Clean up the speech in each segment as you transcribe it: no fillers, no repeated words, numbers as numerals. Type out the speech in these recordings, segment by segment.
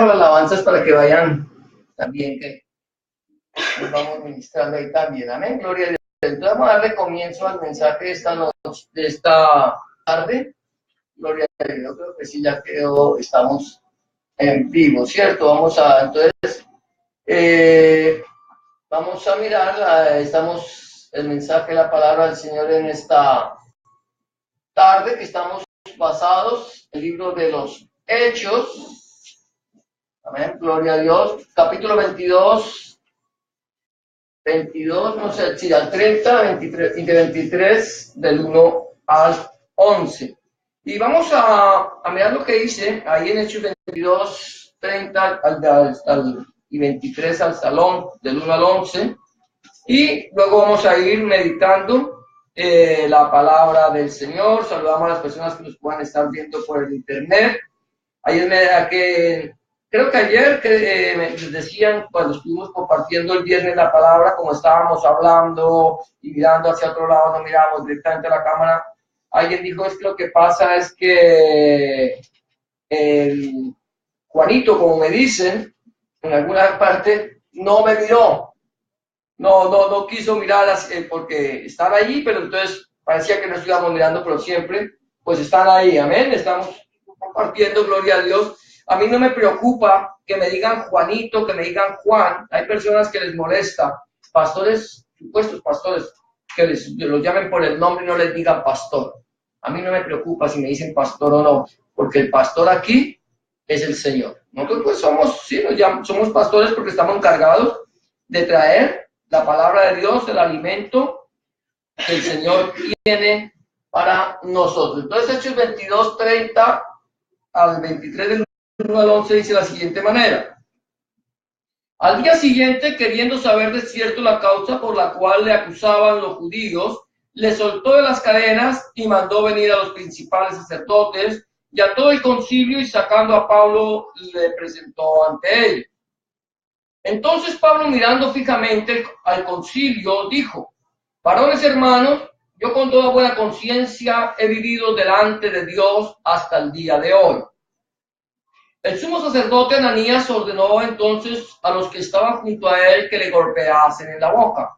las alabanzas para que vayan también, que nos vamos ministrando ahí también. Amén, gloria a Dios. Entonces vamos a darle comienzo al mensaje de esta noche, de esta tarde. Gloria a Dios. Yo creo que sí, ya quedó, estamos en vivo, ¿cierto? Vamos a, entonces, vamos a mirar, estamos el mensaje, la palabra del Señor en esta tarde, que estamos basados en el libro de los Hechos. Amén, gloria a Dios. Capítulo 22, no sé si al 30, 23, y de 23, del 1 al 11. Y vamos a mirar lo que dice ahí en Hechos 22, 30 y 23 al salón, del 1 al 11. Y luego vamos a ir meditando la palabra del Señor. Saludamos a las personas que nos puedan estar viendo por el internet. Creo que ayer me decían, cuando estuvimos compartiendo el viernes la palabra, como estábamos hablando y mirando hacia otro lado, no mirábamos directamente a la cámara, alguien dijo, es que lo que pasa es que el Juanito, como me dicen, en alguna parte, no me miró. No quiso mirar porque están allí, pero entonces parecía que nos íbamos mirando, pero siempre, pues están ahí, amén. Estamos compartiendo, gloria a Dios. A mí no me preocupa que me digan Juanito, que me digan Juan. Hay personas que les molesta, pastores, supuestos pastores, que los llamen por el nombre y no les digan pastor. A mí no me preocupa si me dicen pastor o no, porque el pastor aquí es el Señor. Nosotros pues somos pastores porque estamos encargados de traer la palabra de Dios, el alimento que el Señor tiene para nosotros. Entonces, Hechos 22, 30 al 23 del 1 al 11 dice de la siguiente manera. Al día siguiente, queriendo saber de cierto la causa por la cual le acusaban los judíos, le soltó de las cadenas y mandó venir a los principales sacerdotes y a todo el concilio, y sacando a Pablo le presentó ante ellos. Entonces Pablo, mirando fijamente al concilio, dijo: varones hermanos, yo con toda buena conciencia he vivido delante de Dios hasta el día de hoy. El sumo sacerdote Ananías ordenó entonces a los que estaban junto a él que le golpeasen en la boca.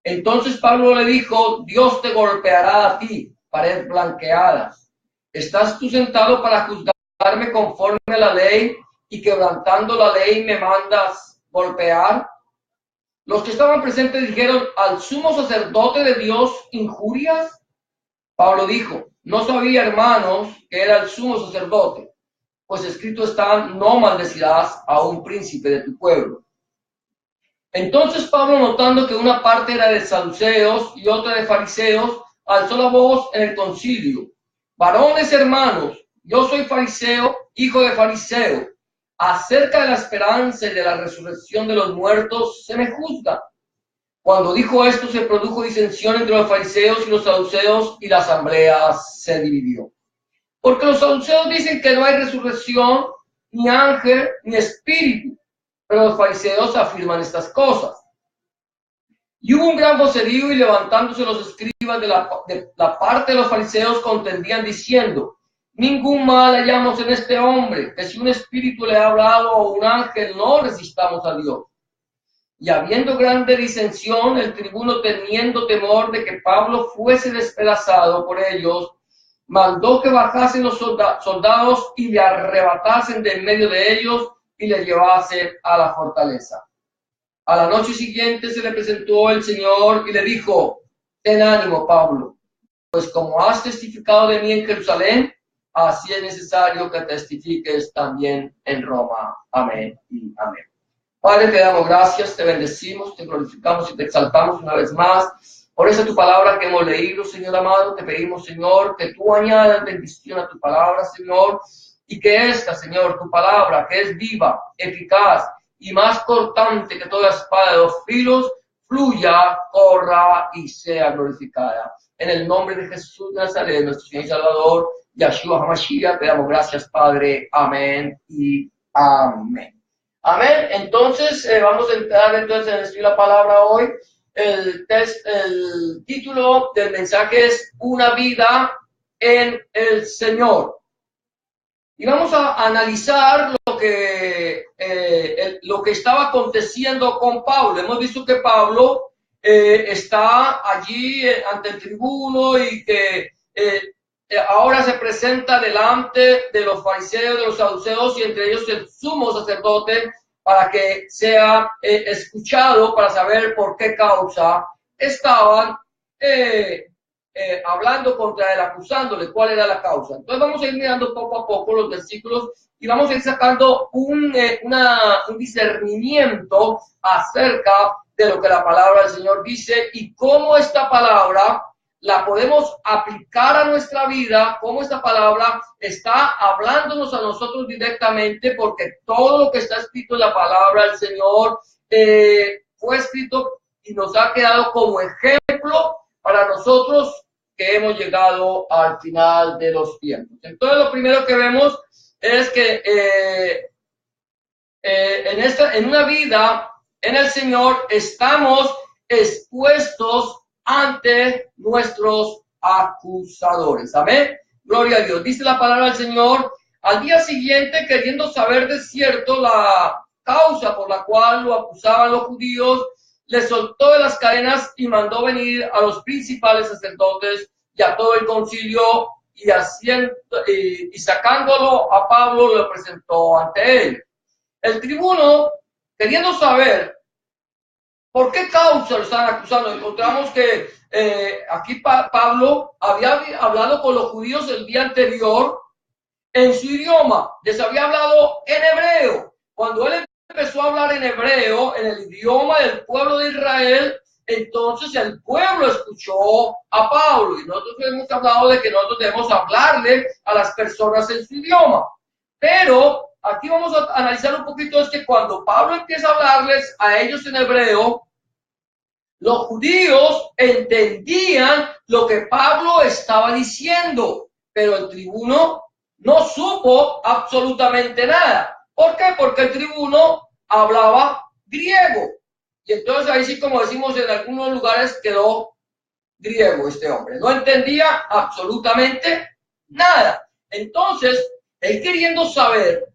Entonces Pablo le dijo: Dios te golpeará a ti, pared blanqueada. ¿Estás tú sentado para juzgarme conforme a la ley, y quebrantando la ley me mandas golpear? Los que estaban presentes dijeron: ¿al sumo sacerdote de Dios injurias? Pablo dijo: no sabía, hermanos, que era el sumo sacerdote, pues escrito está: no maldecirás a un príncipe de tu pueblo. Entonces Pablo, notando que una parte era de saduceos y otra de fariseos, alzó la voz en el concilio: varones hermanos, yo soy fariseo, hijo de fariseo. Acerca de la esperanza y de la resurrección de los muertos se me juzga. Cuando dijo esto, se produjo disensión entre los fariseos y los saduceos, y la asamblea se dividió. Porque los saduceos dicen que no hay resurrección, ni ángel, ni espíritu, pero los fariseos afirman estas cosas. Y hubo un gran vocerío, y levantándose los escribas de la parte de los fariseos contendían diciendo: ningún mal hallamos en este hombre, que si un espíritu le ha hablado o un ángel, no resistamos a Dios. Y habiendo grande disensión, el tribuno, teniendo temor de que Pablo fuese despedazado por ellos, mandó que bajasen los soldados y le arrebatasen de en medio de ellos y le llevasen a la fortaleza. A la noche siguiente se le presentó el Señor y le dijo: ten ánimo, Pablo, pues como has testificado de mí en Jerusalén, así es necesario que testifiques también en Roma. Amén y amén. Padre, te damos gracias, te bendecimos, te glorificamos y te exaltamos una vez más por esa tu palabra que hemos leído, Señor amado. Te pedimos, Señor, que tú añadas bendición a tu palabra, Señor, y que esta, Señor, tu palabra, que es viva, eficaz y más cortante que toda espada de dos filos, fluya, corra y sea glorificada. En el nombre de Jesús de Nazaret, nuestro Señor y Salvador, Yahshua HaMashiach, te damos gracias, Padre. Amén y amén. Amén. Entonces, vamos a entrar entonces en estudiar la palabra hoy. El título del mensaje es Una vida en el Señor. Y vamos a analizar lo que lo que estaba aconteciendo con Pablo. Hemos visto que Pablo está allí ante el tribuno y que ahora se presenta delante de los fariseos, de los saduceos y entre ellos el sumo sacerdote para que sea escuchado, para saber por qué causa estaban hablando contra él, acusándole cuál era la causa. Entonces vamos a ir mirando poco a poco los versículos y vamos a ir sacando un discernimiento acerca de lo que la palabra del Señor dice y cómo esta palabra la podemos aplicar a nuestra vida, cómo esta palabra está hablándonos a nosotros directamente, porque todo lo que está escrito en la palabra del Señor fue escrito y nos ha quedado como ejemplo para nosotros que hemos llegado al final de los tiempos. Entonces lo primero que vemos es que en una vida en el Señor estamos expuestos ante nuestros acusadores. Amén. Gloria a Dios. Dice la palabra del Señor, al día siguiente, queriendo saber de cierto la causa por la cual lo acusaban los judíos, le soltó de las cadenas y mandó venir a los principales sacerdotes y a todo el concilio y sacándolo a Pablo lo presentó ante él. El tribuno, queriendo saber por qué causa lo están acusando, encontramos que aquí Pablo había hablado con los judíos el día anterior en su idioma, les había hablado en hebreo. Cuando él empezó a hablar en hebreo, en el idioma del pueblo de Israel, entonces el pueblo escuchó a Pablo. Y nosotros hemos hablado de que nosotros debemos hablarle a las personas en su idioma. Pero aquí vamos a analizar un poquito, es que cuando Pablo empieza a hablarles a ellos en hebreo, los judíos entendían lo que Pablo estaba diciendo, pero el tribuno no supo absolutamente nada. ¿Por qué? Porque el tribuno hablaba griego. Y entonces ahí sí, como decimos en algunos lugares, quedó griego este hombre. No entendía absolutamente nada. Entonces, él queriendo saber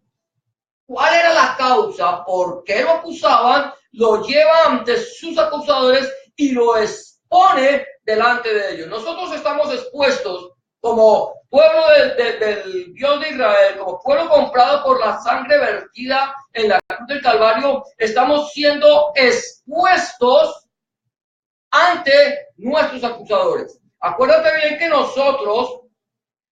cuál era la causa, por qué lo acusaban, lo lleva ante sus acusadores y lo expone delante de ellos. Nosotros estamos expuestos como pueblo del Dios de Israel, como pueblo comprado por la sangre vertida en la cruz del Calvario, estamos siendo expuestos ante nuestros acusadores. Acuérdate bien que nosotros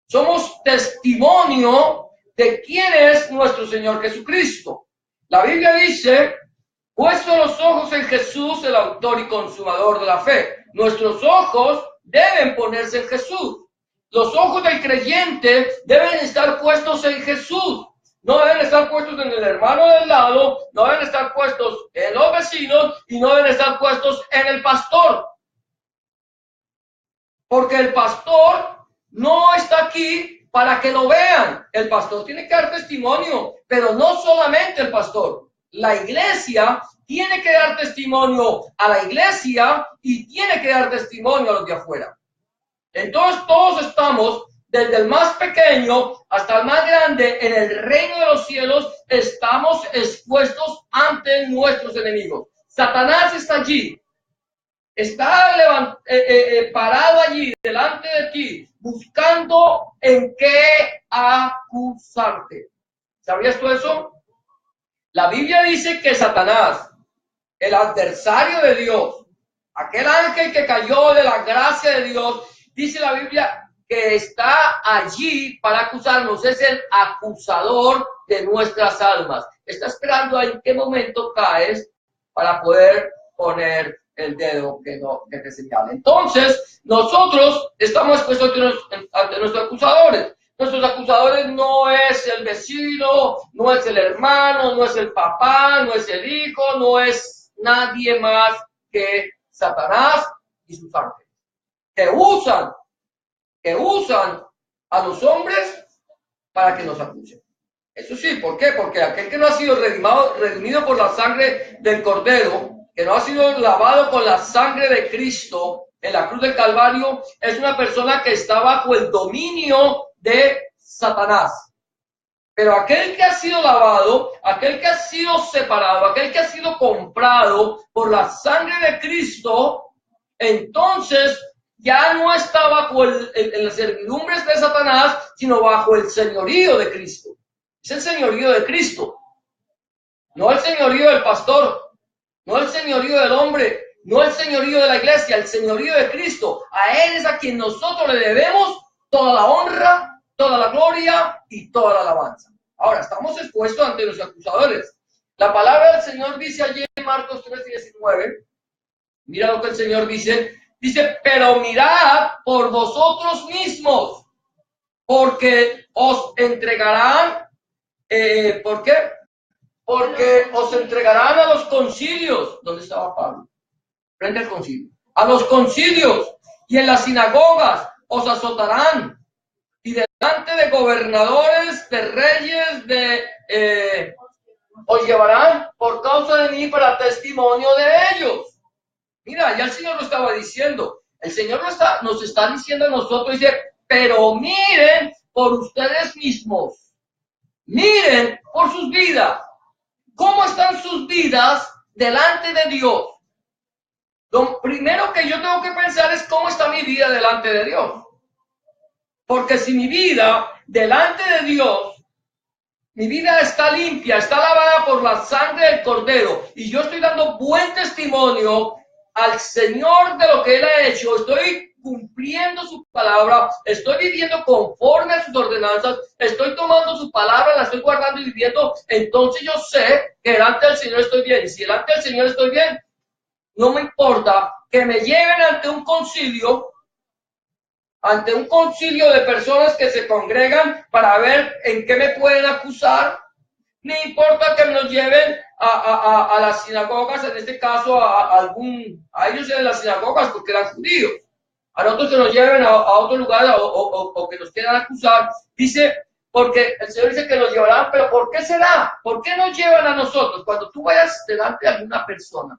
somos testimonio de quién es nuestro Señor Jesucristo. La Biblia dice, puesto los ojos en Jesús, el autor y consumador de la fe. Nuestros ojos deben ponerse en Jesús. Los ojos del creyente deben estar puestos en Jesús. No deben estar puestos en el hermano del lado, no deben estar puestos en los vecinos y no deben estar puestos en el pastor. Porque el pastor no está aquí para que lo vean. El pastor tiene que dar testimonio, pero no solamente el pastor. La iglesia tiene que dar testimonio a la iglesia y tiene que dar testimonio a los de afuera. Entonces todos estamos, desde el más pequeño hasta el más grande, en el reino de los cielos, estamos expuestos ante nuestros enemigos. Satanás está allí, está parado allí delante de ti, buscando en qué acusarte. ¿Sabías tú eso? La Biblia dice que Satanás, el adversario de Dios, aquel ángel que cayó de la gracia de Dios, dice la Biblia que está allí para acusarnos, es el acusador de nuestras almas. Está esperando en qué momento caes para poder poner el dedo que te señala. Entonces, nosotros estamos expuestos ante nuestros acusadores. Nuestros acusadores no es el vecino, no es el hermano, no es el papá, no es el hijo, no es nadie más que Satanás y sus ángeles, que usan a los hombres para que nos acusen. Eso sí, ¿por qué? Porque aquel que no ha sido redimido por la sangre del Cordero, que no ha sido lavado con la sangre de Cristo en la cruz del Calvario, es una persona que está bajo el dominio de Satanás. Pero aquel que ha sido lavado, aquel que ha sido separado, aquel que ha sido comprado por la sangre de Cristo, entonces ya no está bajo las servidumbres de Satanás, sino bajo el señorío de Cristo. Es el señorío de Cristo, no el señorío del pastor, no el señorío del hombre, no el señorío de la iglesia, el señorío de Cristo. A Él es a quien nosotros le debemos toda la honra, toda la gloria y toda la alabanza. Ahora, estamos expuestos ante los acusadores. La palabra del Señor dice allí en Marcos 3:19, mira lo que el Señor dice, pero mirad por vosotros mismos, porque os entregarán, ¿por qué? Porque os entregarán a los concilios. ¿Dónde estaba Pablo? Frente al concilio. A los concilios y en las sinagogas os azotarán, y delante de gobernadores, de reyes, os llevarán por causa de mí para testimonio de ellos. Mira, ya el Señor lo estaba diciendo. El Señor nos está diciendo a nosotros, dice, pero miren por ustedes mismos. Miren por sus vidas. ¿Cómo están sus vidas delante de Dios? Lo primero que yo tengo que pensar es cómo está mi vida delante de Dios. Porque si mi vida delante de Dios, mi vida está limpia, está lavada por la sangre del Cordero, y yo estoy dando buen testimonio al Señor de lo que Él ha hecho, estoy cumpliendo su palabra, estoy viviendo conforme a sus ordenanzas, estoy tomando su palabra, la estoy guardando y viviendo, entonces yo sé que delante del Señor estoy bien. Y si delante del Señor estoy bien, no me importa que me lleven ante un concilio de personas que se congregan para ver en qué me pueden acusar. Me importa que me los lleven a las sinagogas, en este caso a ellos en las sinagogas porque eran judíos, a nosotros que nos lleven a otro lugar o que nos quieran acusar. Dice, porque el Señor dice que nos llevarán, pero ¿por qué será? ¿Por qué nos llevan a nosotros? Cuando tú vayas delante de alguna persona,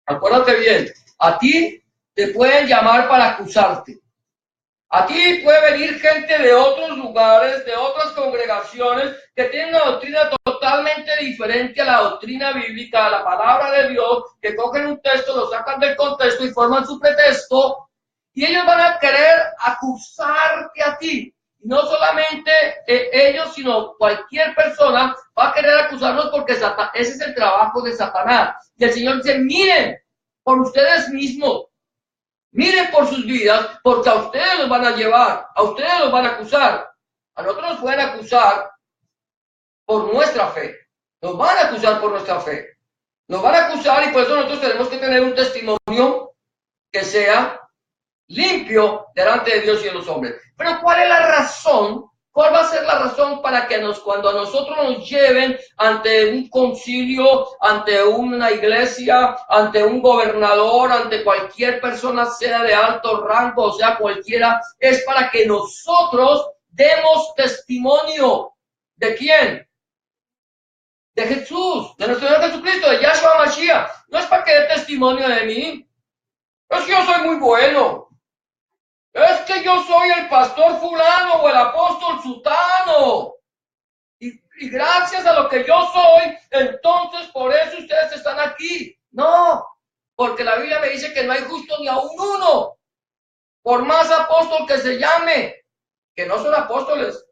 acuérdate bien, a ti te pueden llamar para acusarte. A ti puede venir gente de otros lugares, de otras congregaciones, que tienen una doctrina totalmente diferente a la doctrina bíblica, a la palabra de Dios, que cogen un texto, lo sacan del contexto y forman su pretexto, y ellos van a querer acusarte a ti. Y no solamente ellos, sino cualquier persona va a querer acusarnos porque ese es el trabajo de Satanás. Y el Señor dice, miren por ustedes mismos. Miren por sus vidas, porque a ustedes los van a llevar, a ustedes los van a acusar. A nosotros nos pueden acusar por nuestra fe. Nos van a acusar por nuestra fe. Nos van a acusar y por eso nosotros tenemos que tener un testimonio que sea limpio delante de Dios y de los hombres. Pero ¿cuál es la razón? ¿Cuál va a ser la razón para que cuando a nosotros nos lleven ante un concilio, ante una iglesia, ante un gobernador, ante cualquier persona, sea de alto rango, o sea cualquiera, es para que nosotros demos testimonio? ¿De quién? De Jesús, de nuestro Señor Jesucristo, de Yahshua Mashiach. No es para que dé testimonio de mí. Es que yo soy muy bueno. Es que yo soy el pastor fulano o el apóstol sutano. Y gracias a lo que yo soy, entonces por eso ustedes están aquí. No, porque la Biblia me dice que no hay justo ni aún uno. Por más apóstol que se llame, que no son apóstoles.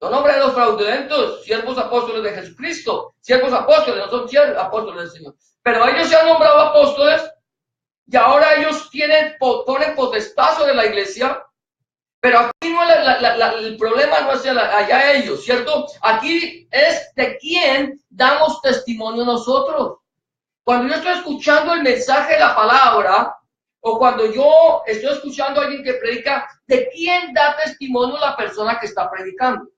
Son obreros fraudulentos, siervos apóstoles de Jesucristo. Siervos apóstoles, no son siervos apóstoles del Señor. Pero ellos se han nombrado apóstoles. Y ahora ellos ponen potestad sobre la iglesia, pero aquí no el problema no es allá ellos, ¿cierto? Aquí es de quién damos testimonio nosotros. Cuando yo estoy escuchando el mensaje de la palabra, o cuando yo estoy escuchando a alguien que predica, ¿de quién da testimonio la persona que está predicando?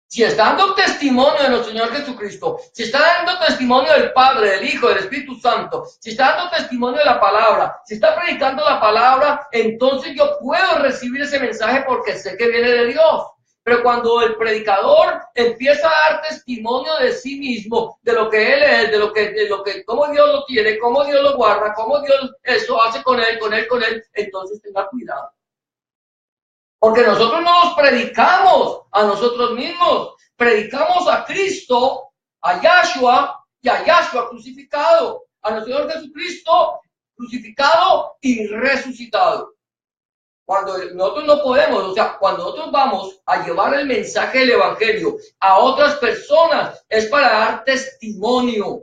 Si está dando testimonio de nuestro Señor Jesucristo, si está dando testimonio del Padre, del Hijo, del Espíritu Santo, si está dando testimonio de la palabra, si está predicando la palabra, entonces yo puedo recibir ese mensaje porque sé que viene de Dios. Pero cuando el predicador empieza a dar testimonio de sí mismo, de lo que él es, de lo que, cómo Dios lo tiene, cómo Dios lo guarda, cómo Dios eso hace con él, entonces tenga cuidado. Porque nosotros no nos predicamos a nosotros mismos, predicamos a Cristo, a Yahshua y a Yahshua crucificado, a nuestro Señor Jesucristo crucificado y resucitado. Cuando nosotros no podemos, o sea, cuando nosotros vamos a llevar el mensaje del Evangelio a otras personas, es para dar testimonio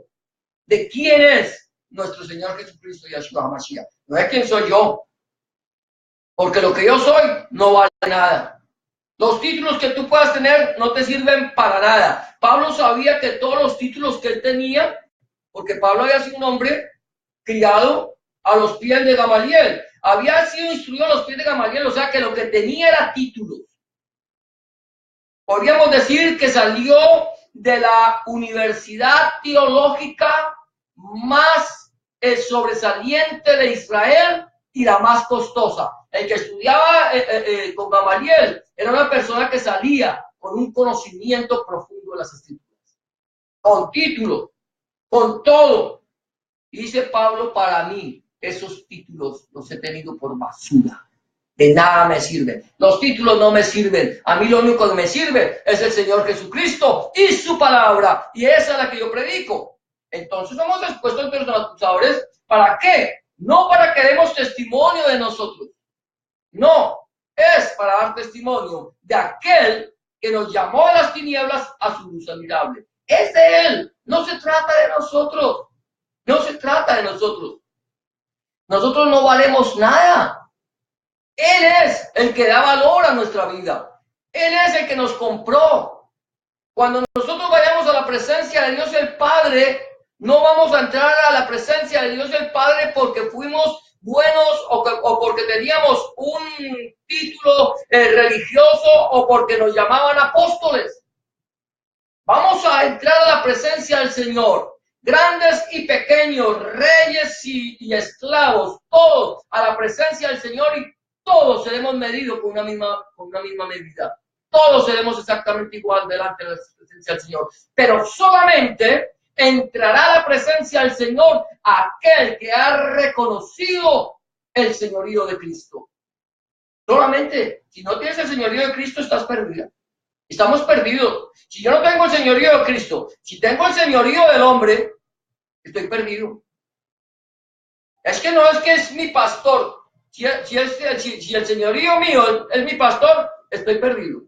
de quién es nuestro Señor Jesucristo y Yahshua HaMashiach. No es quién soy yo, porque lo que yo soy no vale nada. Los títulos que tú puedas tener no te sirven para nada. Pablo sabía que todos los títulos que él tenía, porque Pablo había sido un hombre criado a los pies de Gamaliel, había sido instruido a los pies de Gamaliel, o sea que lo que tenía era títulos. Podríamos decir que salió de la universidad teológica más sobresaliente de Israel y la más costosa. El que estudiaba con Gamaliel era una persona que salía con un conocimiento profundo de las Escrituras, con títulos, con todo. Y dice Pablo, para mí, esos títulos los he tenido por basura. De nada me sirven. Los títulos no me sirven. A mí lo único que me sirve es el Señor Jesucristo y su palabra. Y esa es la que yo predico. Entonces somos expuestos ante los acusadores. ¿Para qué? No para que demos testimonio de nosotros. No, es para dar testimonio de aquel que nos llamó de las tinieblas a su luz admirable. Es de Él. No se trata de nosotros. No se trata de nosotros. Nosotros no valemos nada. Él es el que da valor a nuestra vida. Él es el que nos compró. Cuando nosotros vayamos a la presencia de Dios el Padre, no vamos a entrar a la presencia de Dios el Padre porque fuimos buenos o porque teníamos un título religioso o porque nos llamaban apóstoles. Vamos a entrar a la presencia del Señor. Grandes y pequeños, reyes y esclavos, todos a la presencia del Señor y todos seremos medidos con una misma medida. Todos seremos exactamente igual delante de la presencia del Señor. Pero solamente entrará a la presencia del Señor aquel que ha reconocido el señorío de Cristo. Solamente, si no tienes el señorío de Cristo, estás perdida. Estamos perdidos. Si yo no tengo el señorío de Cristo, si tengo el señorío del hombre, estoy perdido. Es que no es que es mi pastor. Si el señorío mío es mi pastor, estoy perdido.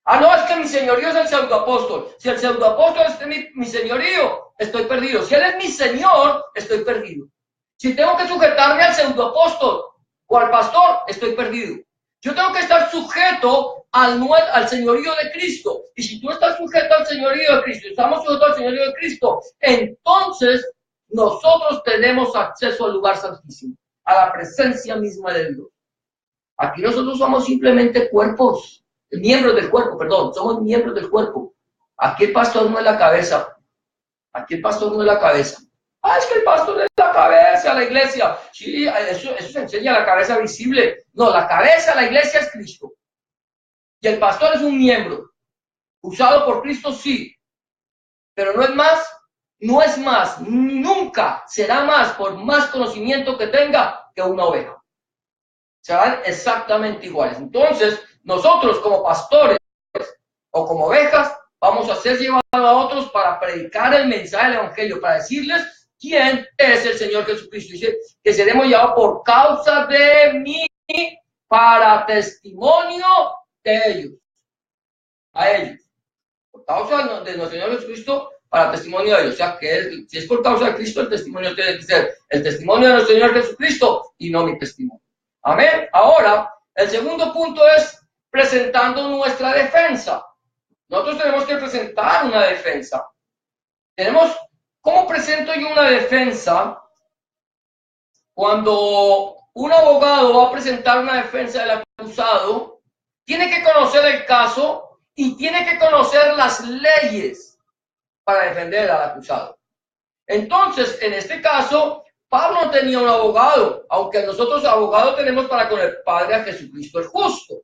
Ah, no, es que mi señorío es el pseudoapóstol. Si el pseudoapóstol es mi señorío, estoy perdido. Si él es mi señor, estoy perdido. Si tengo que sujetarme al pseudoapóstol o al pastor, estoy perdido. Yo tengo que estar sujeto al señorío de Cristo. Y si tú estás sujeto al señorío de Cristo, estamos sujetos al señorío de Cristo, entonces nosotros tenemos acceso al lugar santísimo, a la presencia misma de Dios. Aquí nosotros somos simplemente cuerpos, miembros del cuerpo, perdón, somos miembros del cuerpo. Aquí el pastor no es la cabeza. Aquí el pastor no es la cabeza. Ah, es que el pastor es la cabeza, la iglesia. Sí, eso se enseña la cabeza visible. No, la cabeza, la iglesia es Cristo. Y el pastor es un miembro. Usado por Cristo, sí. Pero no es más, nunca será más, por más conocimiento que tenga, que una oveja. Serán exactamente iguales. Entonces, nosotros como pastores o como ovejas, vamos a ser llevados a otros para predicar el mensaje del Evangelio, para decirles quién es el Señor Jesucristo. Dice que seremos llevados por causa de mí para testimonio de ellos. A ellos. Por causa de nuestro Señor Jesucristo, para testimonio de ellos. O sea, que si es por causa de Cristo, el testimonio tiene que ser el testimonio de nuestro Señor Jesucristo y no mi testimonio. Amén. Ahora, el segundo punto es presentando nuestra defensa. Nosotros tenemos que presentar una defensa. ¿Cómo presento yo una defensa? Cuando un abogado va a presentar una defensa del acusado, tiene que conocer el caso y tiene que conocer las leyes para defender al acusado. Entonces, en este caso, Pablo no tenía un abogado, aunque nosotros abogados tenemos para con el Padre a Jesucristo el justo.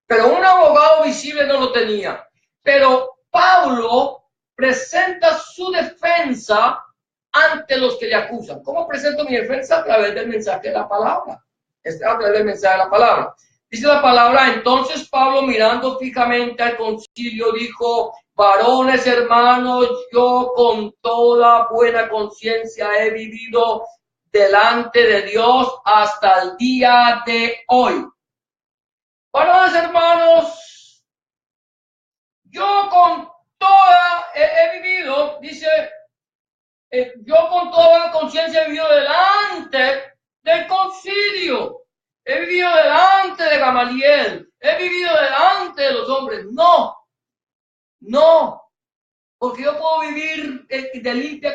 Pero un abogado visible no lo tenía. Pero Pablo presenta su defensa ante los que le acusan. ¿Cómo presento mi defensa? A través del mensaje de la palabra. A través del mensaje de la palabra. Dice la palabra, entonces Pablo mirando fijamente al concilio dijo, varones hermanos, yo con toda buena conciencia he vivido delante de Dios hasta el día de hoy. Varones hermanos, yo con toda he vivido, dice, yo con toda buena conciencia he vivido delante del concilio. He vivido delante de Gamaliel, he vivido delante de los hombres. No, porque yo puedo vivir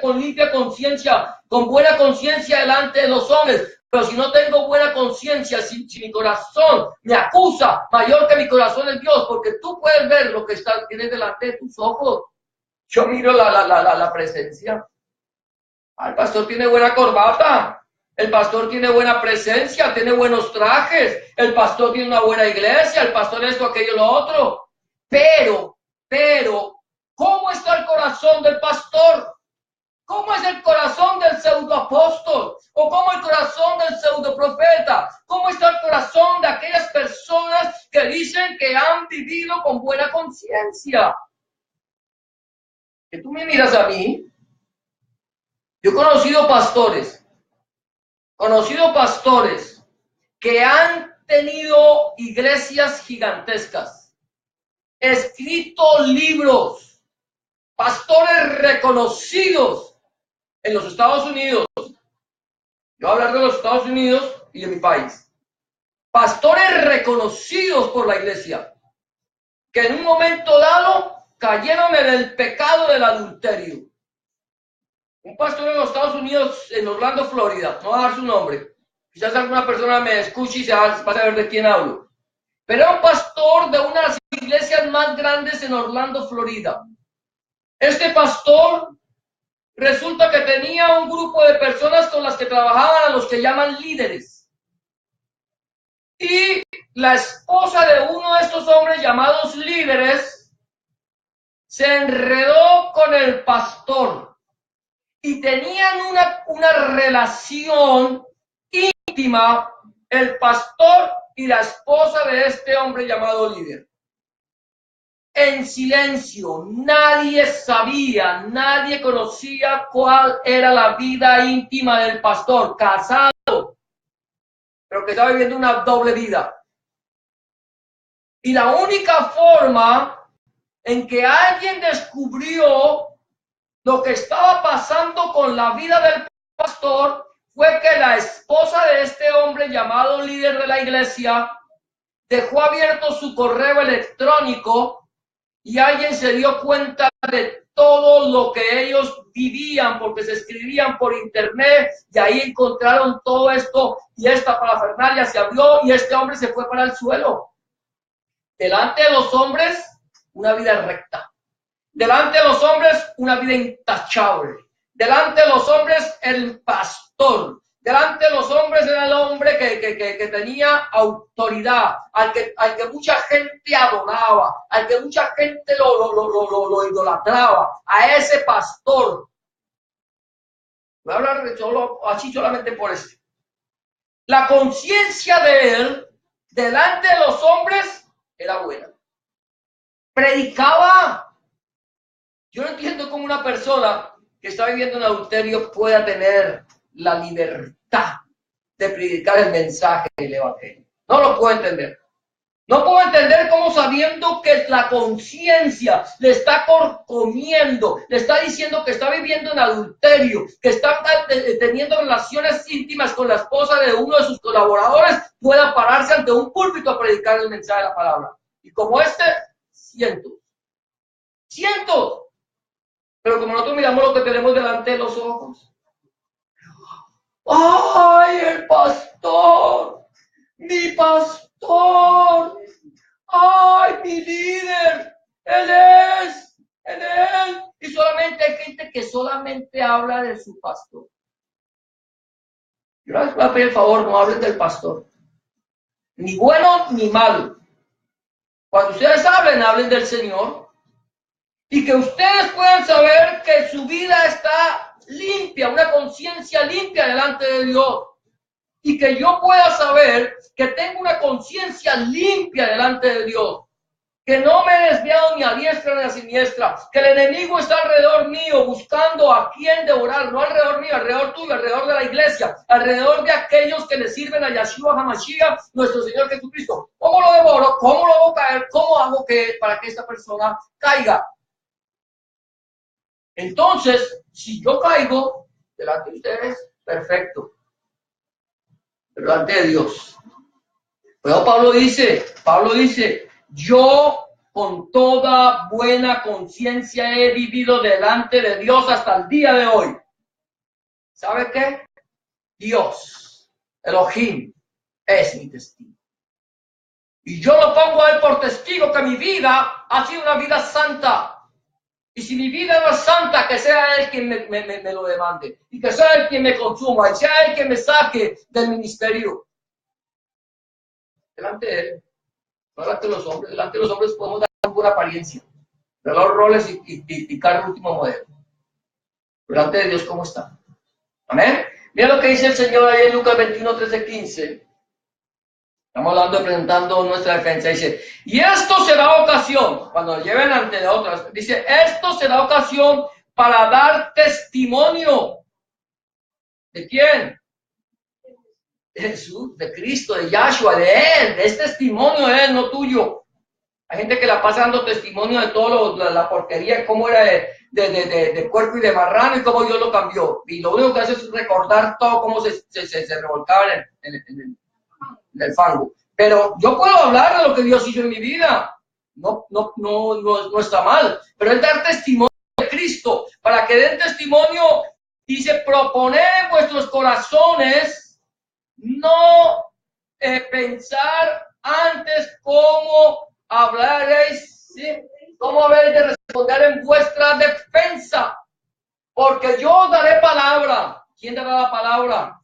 con limpia conciencia, con buena conciencia delante de los hombres, pero si no tengo buena conciencia, si mi corazón me acusa mayor que mi corazón es Dios, porque tú puedes ver lo que tienes delante de tus ojos. Yo miro la presencia. El pastor tiene buena corbata. El pastor tiene buena presencia, tiene buenos trajes, el pastor tiene una buena iglesia, el pastor esto, aquello, lo otro. Pero, ¿cómo está el corazón del pastor? ¿Cómo es el corazón del pseudoapóstol? ¿O cómo el corazón del pseudoprofeta? ¿Cómo está el corazón de aquellas personas que dicen que han vivido con buena conciencia? Que tú me miras a mí. Yo he conocido pastores que han tenido iglesias gigantescas, escrito libros, pastores reconocidos en los Estados Unidos. Yo voy a hablar de los Estados Unidos y de mi país. Pastores reconocidos por la iglesia, que en un momento dado cayeron en el pecado del adulterio. Un pastor en los Estados Unidos, en Orlando, Florida, no voy a dar su nombre. Quizás alguna persona me escuche y se va a saber de quién hablo. Pero era un pastor de una de las iglesias más grandes en Orlando, Florida. Este pastor resulta que tenía un grupo de personas con las que trabajaban, a los que llaman líderes. Y la esposa de uno de estos hombres llamados líderes se enredó con el pastor. Y tenían una relación íntima el pastor y la esposa de este hombre llamado líder. En silencio, nadie sabía, nadie conocía cuál era la vida íntima del pastor, casado, pero que estaba viviendo una doble vida. Y la única forma en que alguien descubrió lo que estaba pasando con la vida del pastor fue que la esposa de este hombre llamado líder de la iglesia dejó abierto su correo electrónico y alguien se dio cuenta de todo lo que ellos vivían porque se escribían por internet y ahí encontraron todo esto y esta parafernalia se abrió y este hombre se fue para el suelo. Delante de los hombres, una vida recta. Delante de los hombres, una vida intachable. Delante de los hombres, el pastor. Delante de los hombres era el hombre que tenía autoridad, al que mucha gente adoraba, al que mucha gente lo idolatraba, a ese pastor. Voy a hablar así solamente por esto. La conciencia de él, delante de los hombres, era buena. Predicaba. Yo no entiendo cómo una persona que está viviendo en adulterio pueda tener la libertad de predicar el mensaje del evangelio. No lo puedo entender. No puedo entender cómo, sabiendo que la conciencia le está comiendo, le está diciendo que está viviendo en adulterio, que está teniendo relaciones íntimas con la esposa de uno de sus colaboradores, pueda pararse ante un púlpito a predicar el mensaje de la palabra. Y como cientos. Pero como nosotros miramos lo que tenemos delante de los ojos. ¡Ay, el pastor! ¡Mi pastor! ¡Ay, mi líder! ¡Él es! Y solamente hay gente que solamente habla de su pastor. Yo les voy a pedir el favor, no hablen del pastor. Ni bueno ni malo. Cuando ustedes hablen del Señor. Y que ustedes puedan saber que su vida está limpia, una conciencia limpia delante de Dios. y que yo pueda saber que tengo una conciencia limpia delante de Dios, que no me he desviado ni a diestra ni a siniestra, que el enemigo está alrededor mío buscando a quién devorar, no alrededor mío, alrededor tuyo, alrededor de la iglesia, alrededor de aquellos que le sirven a Yeshua HaMashiach, nuestro Señor Jesucristo. ¿Cómo lo devoro? ¿Cómo lo hago caer? ¿Cómo hago para que esta persona caiga? Entonces, si yo caigo delante de ustedes, perfecto. Pero delante de Dios. Pero Pablo dice, yo con toda buena conciencia he vivido delante de Dios hasta el día de hoy. ¿Sabe qué? Dios, Elohim, es mi testigo. Y yo lo pongo a él por testigo que mi vida ha sido una vida santa. Y si mi vida no es santa, que sea él quien me lo demande. Y que sea él quien me consuma. Y sea él quien me saque del ministerio. Delante de él. No delante de los hombres. Delante de los hombres podemos dar una buena apariencia. Reloj Rolex y carro último modelo. Delante de Dios, ¿cómo está? Amén. Mira lo que dice el Señor ahí en Lucas 21, 13, 15. Estamos hablando de presentando nuestra defensa. Dice, y esto será ocasión, cuando lleven ante de otras, dice, esto será ocasión para dar testimonio. ¿De quién? De Jesús, de Cristo, de Yahshua, de Él. Es testimonio de Él, no tuyo. Hay gente que la pasa dando testimonio de todo la porquería, cómo era de puerco y de marrano y cómo Dios lo cambió. Y lo único que hace es recordar todo cómo se revolcaba en el fango. Pero yo puedo hablar de lo que Dios hizo en mi vida. No está mal. Pero es dar testimonio de Cristo. Para que den testimonio, dice, proponed en vuestros corazones no pensar antes cómo hablaréis, ¿sí? Cómo habéis de responder en vuestra defensa. Porque yo os daré palabra. ¿Quién dará la palabra?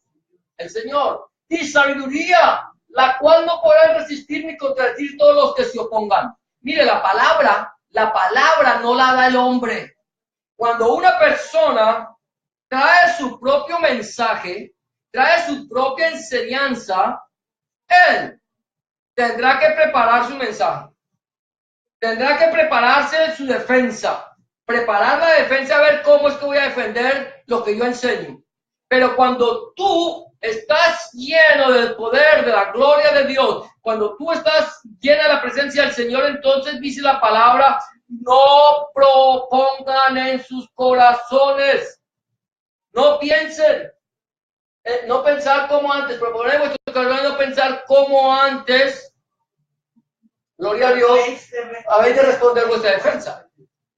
El Señor. Y sabiduría, la cual no podrán resistir ni contradecir todos los que se opongan. Mire, la palabra no la da el hombre. Cuando una persona trae su propio mensaje, trae su propia enseñanza, él tendrá que preparar su mensaje. Tendrá que prepararse su defensa. Preparar la defensa, a ver cómo es que voy a defender lo que yo enseño. Pero cuando tú estás lleno del poder, de la gloria de Dios, cuando tú estás llena de la presencia del Señor, entonces dice la palabra, no propongan en sus corazones, no piensen, no pensar como antes, proponer vuestros corazones, no pensar como antes, gloria a Dios, habéis de responder vuestra defensa.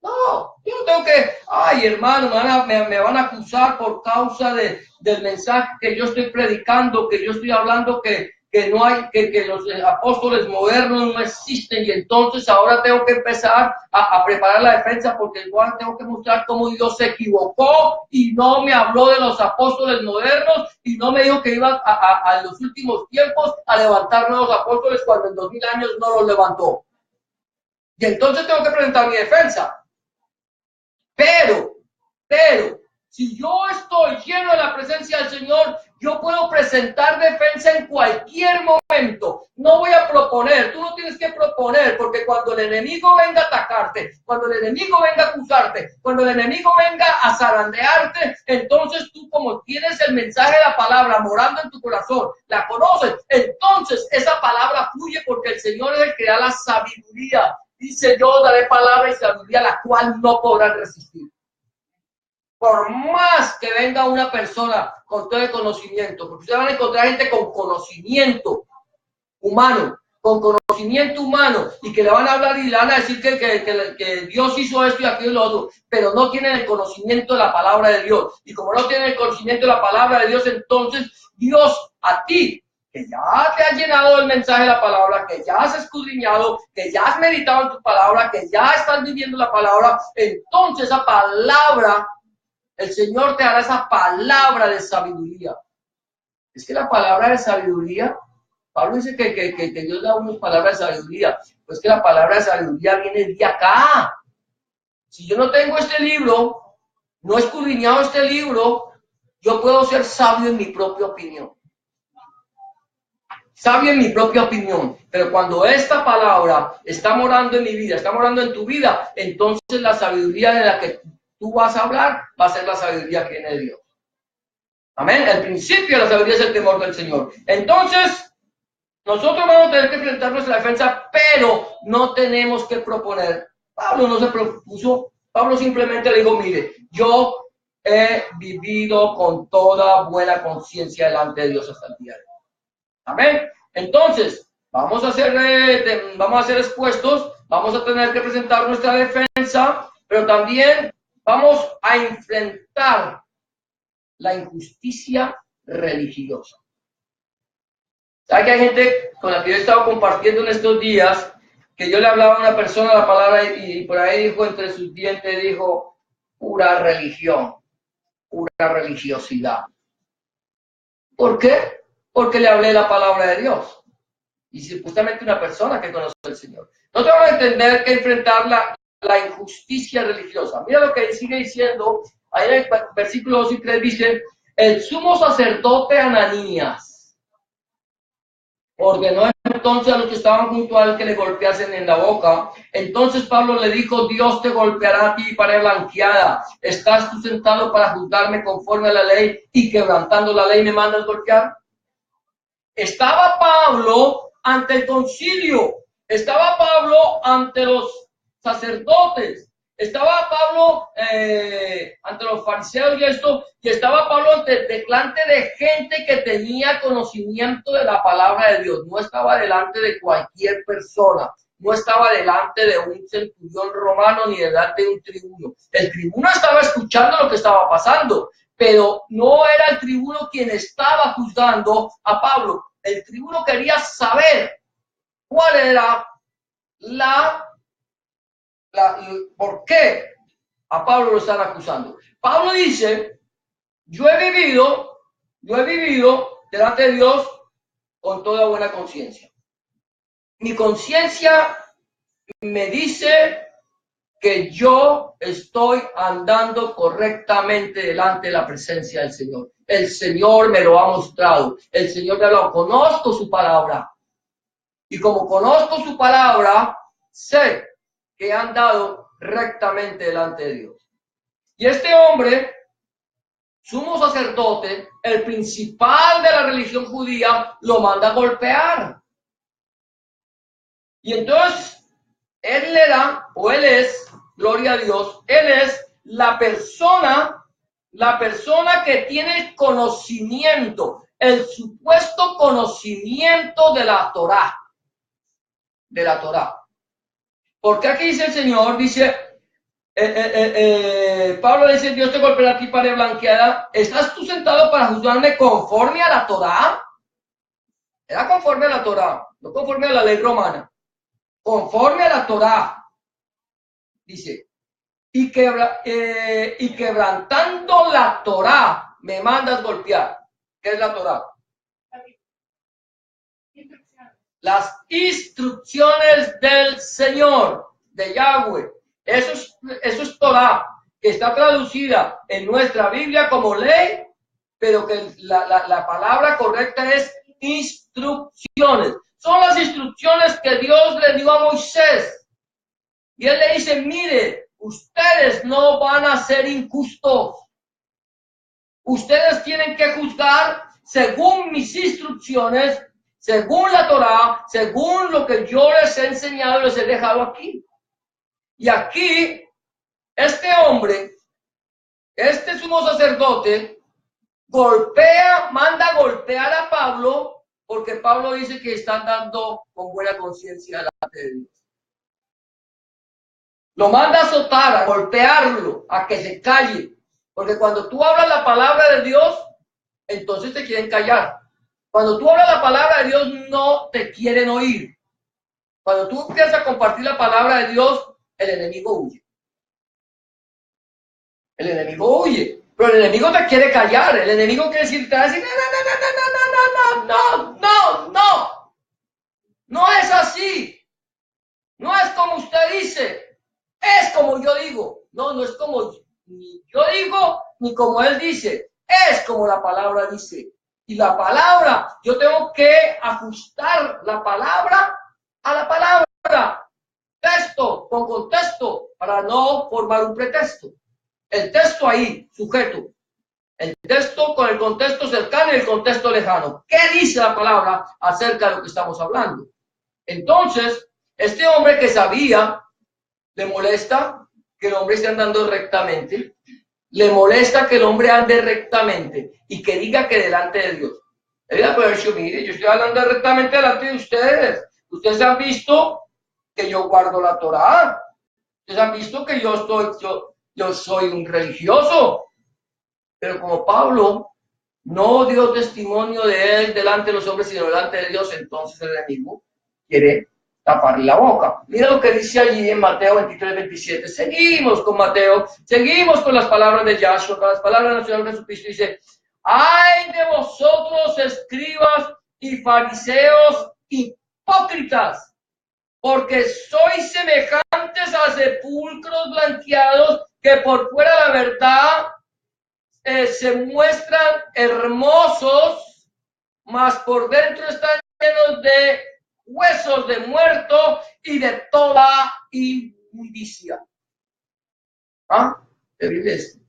No, yo no tengo que, ay hermano, me van a acusar por causa del mensaje que yo estoy predicando, que yo estoy hablando que no hay, que los apóstoles modernos no existen y entonces ahora tengo que empezar a preparar la defensa porque igual tengo que mostrar cómo Dios se equivocó y no me habló de los apóstoles modernos y no me dijo que iba a los últimos tiempos a levantar nuevos apóstoles cuando en 2000 años no los levantó. Y entonces tengo que presentar mi defensa. Pero, si yo estoy lleno de la presencia del Señor, yo puedo presentar defensa en cualquier momento. No voy a proponer, tú no tienes que proponer, porque cuando el enemigo venga a atacarte, cuando el enemigo venga a acusarte, cuando el enemigo venga a zarandearte, entonces tú como tienes el mensaje de la palabra morando en tu corazón, la conoces, entonces esa palabra fluye porque el Señor es el que da la sabiduría. Dice, yo daré palabra y sabiduría la cual no podrán resistir. Por más que venga una persona con todo el conocimiento, porque ustedes van a encontrar gente con conocimiento humano, y que le van a hablar y le van a decir que Dios hizo esto y aquello y lo otro, pero no tienen el conocimiento de la palabra de Dios. Y como no tienen el conocimiento de la palabra de Dios, entonces Dios a ti, que ya te has llenado del mensaje de la palabra, que ya has escudriñado, que ya has meditado en tu palabra, que ya estás viviendo la palabra, entonces esa palabra, el Señor te dará esa palabra de sabiduría. Es que la palabra de sabiduría, Pablo dice que Dios da unas palabras de sabiduría, pues que la palabra de sabiduría viene de acá. Si yo no tengo este libro, no he escudriñado este libro, yo puedo ser sabio en mi propia opinión. sabio en mi propia opinión, pero cuando esta palabra está morando en mi vida, está morando en tu vida, entonces la sabiduría de la que tú vas a hablar va a ser la sabiduría que viene de Dios. Amén. El principio de la sabiduría es el temor del Señor. Entonces, nosotros vamos a tener que enfrentar nuestra defensa, pero no tenemos que proponer. Pablo no se propuso, Pablo simplemente le dijo, mire, yo he vivido con toda buena conciencia delante de Dios hasta el día de hoy. Amén. Entonces, vamos a ser expuestos, vamos a tener que presentar nuestra defensa, pero también vamos a enfrentar la injusticia religiosa. ¿Sabe que hay gente con la que yo he estado compartiendo en estos días que yo le hablaba a una persona la palabra y por ahí dijo entre sus dientes, dijo, pura religión, pura religiosidad? ¿Por qué? Porque le hablé la palabra de Dios. Y supuestamente una persona que conoce al Señor. Nosotros vamos a entender que enfrentar la injusticia religiosa. Mira lo que sigue diciendo, ahí en el versículo 2 y 3 dice, el sumo sacerdote Ananías ordenó entonces a los que estaban junto a él que le golpeasen en la boca. Entonces Pablo le dijo, Dios te golpeará a ti y pared blanqueada. ¿Estás tú sentado para juzgarme conforme a la ley y quebrantando la ley me mandas golpear? Estaba Pablo ante el concilio, estaba Pablo ante los sacerdotes, estaba Pablo ante los fariseos y esto, y estaba Pablo delante de gente que tenía conocimiento de la palabra de Dios. No estaba delante de cualquier persona, no estaba delante de un centurión romano ni delante de un tribuno. El tribuno estaba escuchando lo que estaba pasando, pero no era el tribuno quien estaba juzgando a Pablo. El tribuno quería saber cuál era por qué a Pablo lo están acusando. Pablo dice, yo he vivido delante de Dios con toda buena conciencia. Mi conciencia me dice que yo estoy andando correctamente delante de la presencia del Señor. El Señor me lo ha mostrado. El Señor me ha hablado. Conozco su palabra. Y como conozco su palabra, sé que he andado rectamente delante de Dios. Y este hombre, sumo sacerdote, el principal de la religión judía, lo manda a golpear. Y entonces, él es, gloria a Dios, él es la persona que tiene conocimiento, el supuesto conocimiento de la Torá. Porque aquí dice el Señor, dice, Pablo dice, Dios te golpeará a ti, pared blanqueada. ¿Estás tú sentado para juzgarme conforme a la Torá? Era conforme a la Torá, no conforme a la ley romana. Conforme a la Torá, dice, y quebrantando la Torá, me mandas golpear. ¿Qué es la Torá? Las instrucciones del Señor, de Yahweh. Eso es Torá, que está traducida en nuestra Biblia como ley, pero que la palabra correcta es instrucciones. Son las instrucciones que Dios le dio a Moisés. Y él le dice, mire, ustedes no van a ser injustos. Ustedes tienen que juzgar según mis instrucciones, según la Torá, según lo que yo les he enseñado, les he dejado aquí. Y aquí, este hombre, este sumo sacerdote, manda golpear a Pablo, porque Pablo dice que está andando con buena conciencia delante de Dios. Lo manda a azotar, a golpearlo, a que se calle. Porque cuando tú hablas la palabra de Dios, entonces te quieren callar. Cuando tú hablas la palabra de Dios, no te quieren oír. Cuando tú empiezas a compartir la palabra de Dios, el enemigo huye. El enemigo huye. Pero el enemigo te quiere callar. El enemigo quiere decir, te va a decir, no. No es así. No es como usted dice. Es como yo digo. No es como ni yo digo, ni como él dice. Es como la palabra dice. Y la palabra, yo tengo que ajustar la palabra a la palabra. Texto con contexto para no formar un pretexto. El texto ahí, sujeto. El texto con el contexto cercano y el contexto lejano. ¿Qué dice la palabra acerca de lo que estamos hablando? Entonces, este hombre que sabía, le molesta que el hombre esté andando rectamente, le molesta que el hombre ande rectamente y que diga que delante de Dios. Él le puede decir, mire, yo estoy hablando rectamente delante de ustedes. Ustedes han visto que yo guardo la Torá. Ustedes han visto que yo soy un religioso. Pero como Pablo no dio testimonio de él delante de los hombres, sino delante de Dios, entonces el enemigo quiere taparle la boca. Mira lo que dice allí en Mateo 23, 27. Seguimos con Mateo, seguimos con las palabras de Yahshua, con las palabras del Señor Jesucristo. Dice, ¡ay de vosotros, escribas y fariseos hipócritas! Porque sois semejantes a sepulcros blanqueados que por fuera la verdad se muestran hermosos, mas por dentro están llenos de huesos de muerto y de toda inmundicia. ¿Ah? Terrible esto.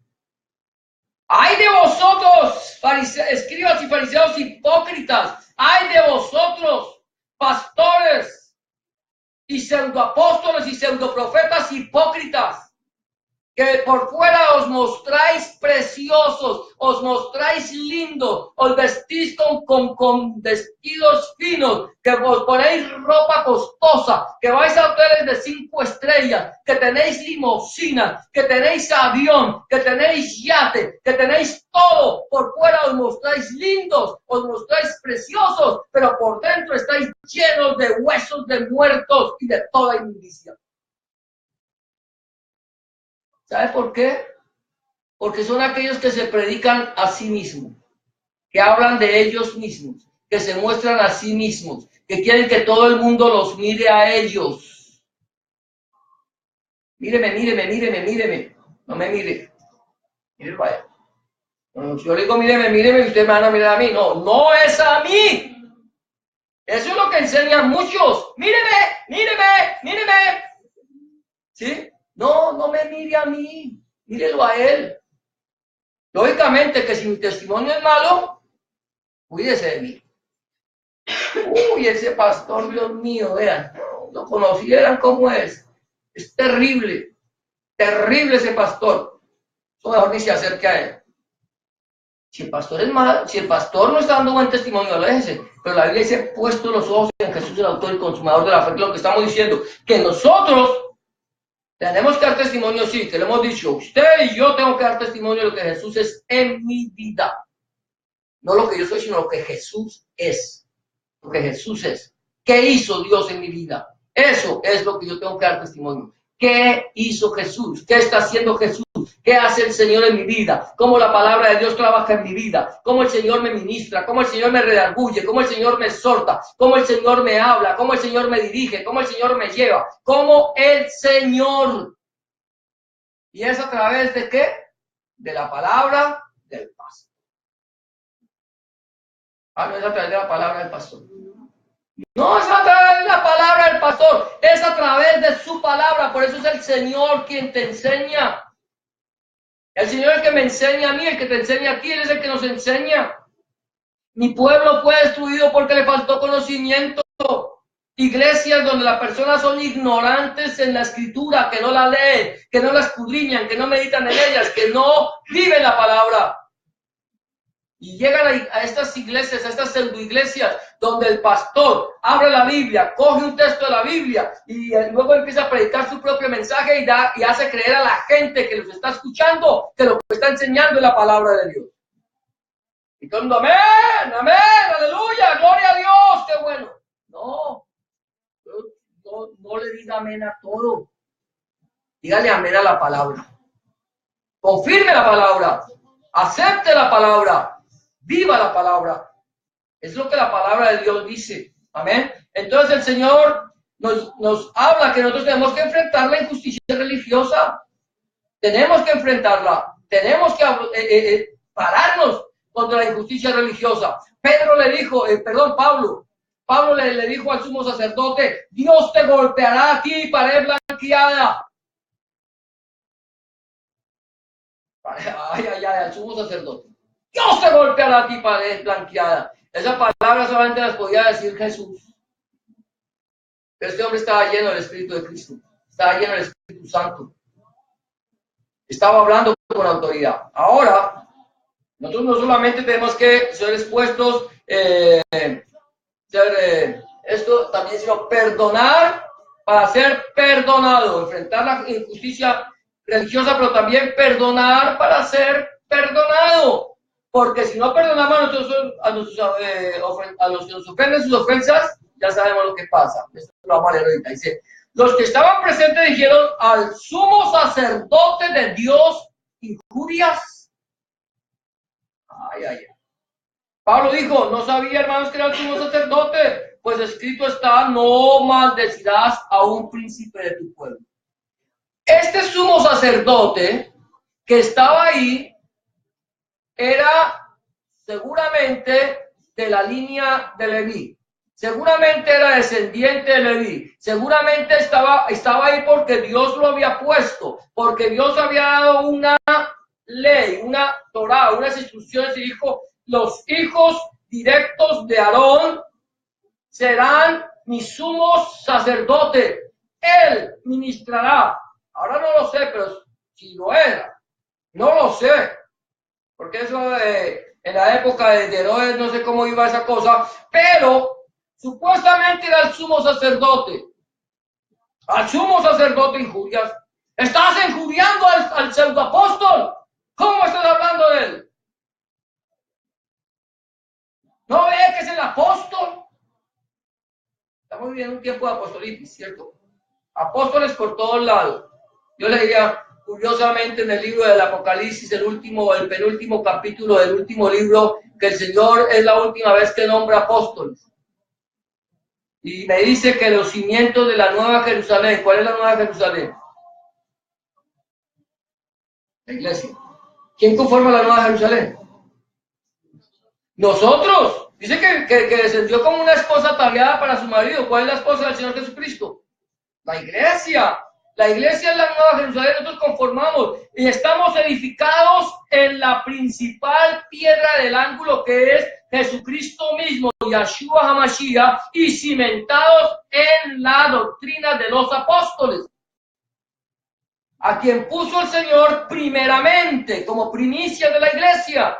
¡Ay de vosotros, escribas y fariseos hipócritas! ¡Ay de vosotros, pastores y pseudoapóstoles y pseudoprofetas hipócritas! Que por fuera os mostráis preciosos, os mostráis lindos, os vestís con vestidos finos, que os ponéis ropa costosa, que vais a hoteles de 5 estrellas, que tenéis limosina, que tenéis avión, que tenéis yate, que tenéis todo. Por fuera os mostráis lindos, os mostráis preciosos, pero por dentro estáis llenos de huesos de muertos y de toda inmundicia. ¿Sabe por qué? Porque son aquellos que se predican a sí mismos, que hablan de ellos mismos, que se muestran a sí mismos, que quieren que todo el mundo los mire a ellos. Míreme. No me mire. Mírelo a él. No, si yo le digo míreme, y ustedes me van a mirar a mí. No es a mí. Eso es lo que enseñan muchos. Míreme. ¿Sí? No me mire a mí, mírelo a él. Lógicamente que si mi testimonio es malo, cuídese de mí. Uy, ese pastor, Dios mío, vean, lo conocieran cómo es. Es terrible ese pastor. Eso mejor ni se acerque a él. Si el pastor es malo, si el pastor no está dando buen testimonio, aléjese. Pero la Biblia dice, puesto los ojos en Jesús, el autor y consumador de la fe, que lo que estamos diciendo, que nosotros tenemos que dar testimonio, sí, que lo hemos dicho. Usted y yo tengo que dar testimonio de lo que Jesús es en mi vida. No lo que yo soy, sino lo que Jesús es. Lo que Jesús es. ¿Qué hizo Dios en mi vida? Eso es lo que yo tengo que dar testimonio. ¿Qué hizo Jesús? ¿Qué está haciendo Jesús? ¿Qué hace el Señor en mi vida? ¿Cómo la palabra de Dios trabaja en mi vida? ¿Cómo el Señor me ministra? ¿Cómo el Señor me redarguye? ¿Cómo el Señor me exhorta? ¿Cómo el Señor me habla? ¿Cómo el Señor me dirige? ¿Cómo el Señor me lleva? ¿Cómo el Señor? ¿Y es a través de qué? De la palabra del pastor. No es a través de la palabra del pastor. No es a través de la palabra del pastor, es a través de su palabra. Por eso es el Señor quien te enseña. El Señor es el que me enseña a mí, el que te enseña a ti, Él es el que nos enseña. Mi pueblo fue destruido porque le faltó conocimiento. Iglesias donde las personas son ignorantes en la escritura, que no la leen, que no la escudriñan, que no meditan en ellas, que no viven la palabra. Y llegan a estas iglesias, a estas pseudoiglesias, donde el pastor abre la Biblia, coge un texto de la Biblia y luego empieza a predicar su propio mensaje y hace creer a la gente que los está escuchando que lo que está enseñando es la palabra de Dios. Y todo el mundo, amén, aleluya, gloria a Dios, qué bueno. No le diga amén a todo. Dígale amén a la palabra. Confirme la palabra. Acepte la palabra. Viva la palabra. Es lo que la palabra de Dios dice. Amén. Entonces el Señor nos habla que nosotros tenemos que enfrentar la injusticia religiosa. Tenemos que enfrentarla. Tenemos que pararnos. contra la injusticia religiosa. Pedro le dijo, Pablo le dijo al sumo sacerdote, Dios te golpeará a ti, pared blanqueada. Ay, al sumo sacerdote. Dios te golpeará a ti, pared blanqueada. Esa palabra solamente las podía decir Jesús. Pero este hombre estaba lleno del Espíritu de Cristo. Estaba lleno del Espíritu Santo. Estaba hablando con autoridad. Ahora, nosotros no solamente tenemos que ser expuestos, esto también, sino perdonar para ser perdonado, enfrentar la injusticia religiosa, pero también perdonar para ser perdonado. Porque si no perdonamos a los que nos ofenden sus ofensas, ya sabemos lo que pasa. Esto lo vamos a leer ahorita. Dice, los que estaban presentes dijeron al sumo sacerdote de Dios injurias. Ay. Pablo dijo, no sabía, hermanos, que era el sumo sacerdote, pues escrito está, no maldecirás a un príncipe de tu pueblo. Este sumo sacerdote que estaba ahí era seguramente de la línea de Leví. Seguramente era descendiente de Leví. Seguramente estaba ahí porque Dios lo había puesto, porque Dios había dado una ley, una Torá, unas instrucciones y dijo, los hijos directos de Aarón serán mis sumos sacerdotes. Él ministrará. Ahora no lo sé, pero si lo era, no lo sé. Porque eso en la época de Herodes no sé cómo iba esa cosa, pero supuestamente era el sumo sacerdote. Al sumo sacerdote injurias. Estás injuriando al pseudoapóstol. ¿Cómo estás hablando de él? ¿No ve que es el apóstol? Estamos viviendo un tiempo de apostolitis, ¿cierto? Apóstoles por todos lados. Yo leía curiosamente en el libro del Apocalipsis, el penúltimo capítulo del último libro, que el Señor es la última vez que nombra apóstoles. Y me dice que los cimientos de la Nueva Jerusalén, ¿cuál es la Nueva Jerusalén? La iglesia. ¿Quién conforma la Nueva Jerusalén? Nosotros. Dice que descendió como una esposa ataviada para su marido. ¿Cuál es la esposa del Señor Jesucristo? La iglesia. La iglesia es la Nueva Jerusalén, nosotros conformamos y estamos edificados en la principal piedra del ángulo que es Jesucristo mismo, Yahshua HaMashiach, y cimentados en la doctrina de los apóstoles, a quien puso el Señor primeramente como primicia de la iglesia.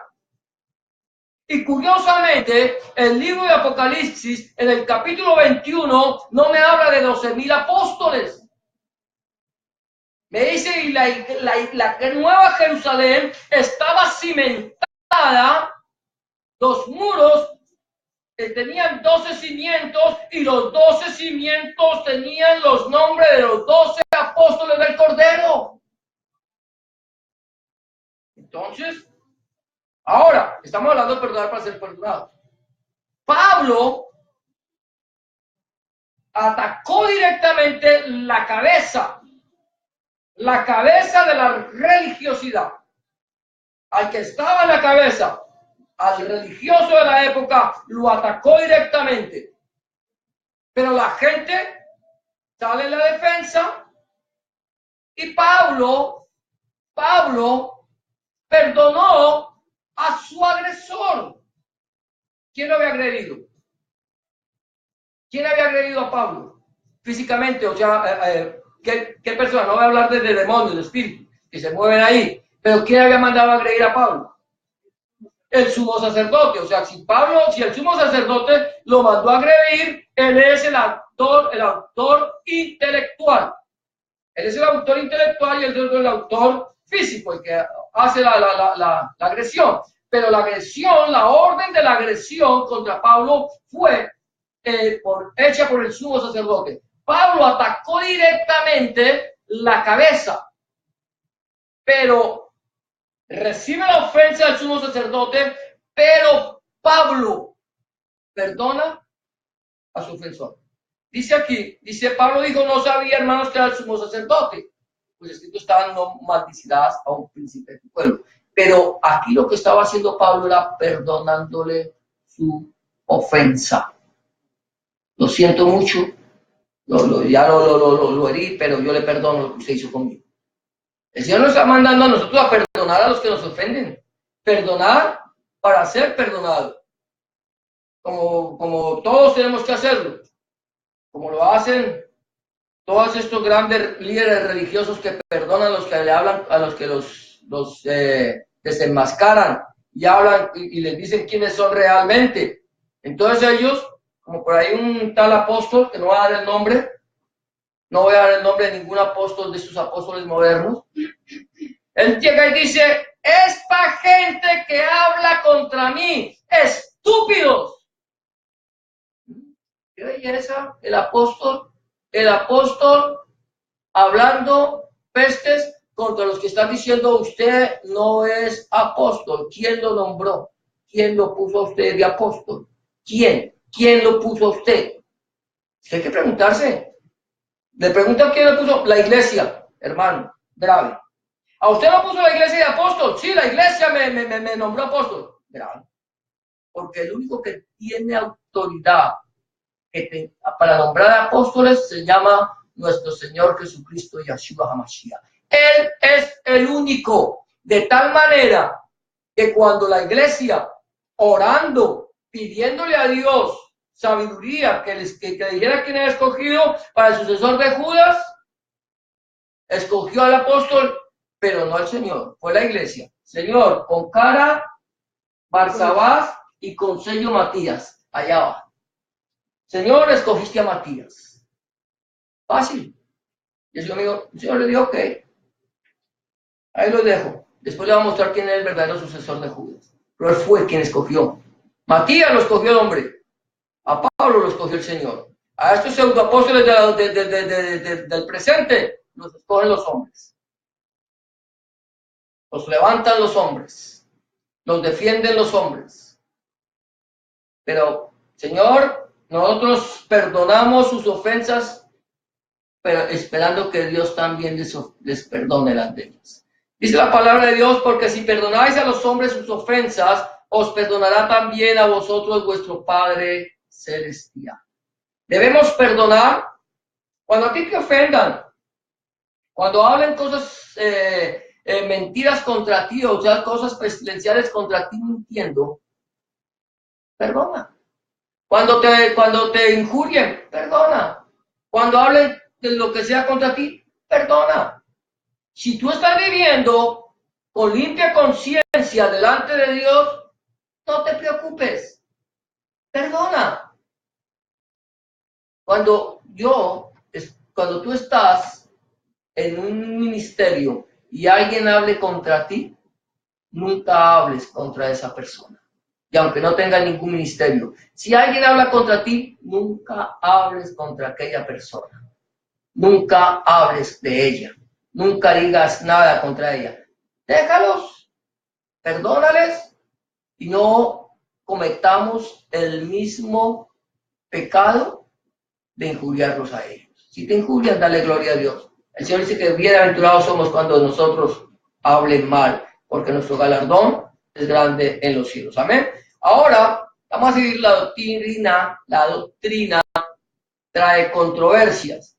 Y curiosamente, el libro de Apocalipsis, en el capítulo 21, no me habla de 12,000 apóstoles. Me dice, y la Nueva Jerusalén estaba cimentada, los muros tenían 12 cimientos, y los 12 cimientos tenían los nombres de los 12 apóstoles del Cordero. Entonces, ahora, estamos hablando de perdonar para ser perdonados. Pablo atacó directamente la cabeza de la religiosidad. Al que estaba en la cabeza, al religioso de la época, lo atacó directamente. Pero la gente sale en la defensa y Pablo perdonó a su agresor. ¿Quién lo había agredido? ¿Quién había agredido a Pablo? Físicamente, o sea, ¿qué persona? No voy a hablar de demonios, de espíritus, que se mueven ahí. Pero ¿quién había mandado a agredir a Pablo? El sumo sacerdote. O sea, si el sumo sacerdote lo mandó a agredir, él es el autor intelectual. Él es el autor intelectual y él es el autor físico, el que hace la agresión. Pero la agresión, la orden de la agresión contra Pablo fue hecha por el sumo sacerdote. Pablo atacó directamente la cabeza, pero recibe la ofensa del sumo sacerdote, pero Pablo perdona a su ofensor. Dice Pablo dijo, no sabía, hermanos, que era el sumo sacerdote. Pues escrito está, no maldecirás a un príncipe de tu pueblo. Pero aquí lo que estaba haciendo Pablo era perdonándole su ofensa. Lo siento mucho, ya lo herí, pero yo le perdono lo que usted hizo conmigo. El Señor nos está mandando a nosotros a perdonar a los que nos ofenden. Perdonar para ser perdonado. Como todos tenemos que hacerlo. Como lo hacen todos estos grandes líderes religiosos que perdonan a los que le hablan, a los que los desenmascaran y hablan y les dicen quiénes son realmente. Entonces ellos, como por ahí un tal apóstol, que no voy a dar el nombre, no voy a dar el nombre de ningún apóstol de estos apóstoles modernos, él llega y dice, esta gente que habla contra mí, estúpidos. Qué belleza, el apóstol hablando pestes contra los que están diciendo usted no es apóstol. ¿Quién lo nombró? ¿Quién lo puso a usted de apóstol? ¿Quién? ¿Quién lo puso a usted? Hay que preguntarse. Le preguntan quién lo puso. La iglesia, hermano, grave. ¿A usted lo puso la iglesia de apóstol? Sí, la iglesia me nombró apóstol. Grave. Porque el único que tiene autoridad para nombrar apóstoles se llama nuestro Señor Jesucristo Yahshua HaMashiach. Él es el único, de tal manera que cuando la iglesia, orando, pidiéndole a Dios sabiduría, que dijera quién era escogido para el sucesor de Judas, escogió al apóstol, pero no al Señor, fue la iglesia. Señor, con cara, Barsabás y con sello Matías, allá va. Señor, escogiste a Matías. Fácil. Y el Señor le dijo, ok, ahí lo dejo. Después le va a mostrar quién es el verdadero sucesor de Judas. Pero él fue quien escogió. Matías lo escogió el hombre. A Pablo lo escogió el Señor. A estos pseudoapóstoles del presente los escogen los hombres. Los levantan los hombres. Los defienden los hombres. Pero, Señor, nosotros perdonamos sus ofensas, pero esperando que Dios también les perdone las de ellas. Dice la palabra de Dios, porque si perdonáis a los hombres sus ofensas, os perdonará también a vosotros vuestro Padre Celestial. Debemos perdonar cuando a ti te ofendan, cuando hablen cosas, mentiras contra ti, o sea, cosas pestilenciales contra ti mintiendo, perdona. Cuando te injurien, perdona. Cuando hablen de lo que sea contra ti, perdona. Si tú estás viviendo con limpia conciencia delante de Dios, no te preocupes. Perdona. Cuando tú estás en un ministerio y alguien hable contra ti, nunca hables contra esa persona. Y aunque no tenga ningún ministerio, si alguien habla contra ti, nunca hables contra aquella persona. Nunca hables de ella. Nunca digas nada contra ella. Déjalos, perdónales y no cometamos el mismo pecado de injuriarlos a ellos. Si te injurian, dale gloria a Dios. El Señor dice que bienaventurados somos cuando nosotros hablen mal, porque nuestro galardón es grande en los cielos. Amén. Ahora, vamos a seguir la doctrina. La doctrina trae controversias.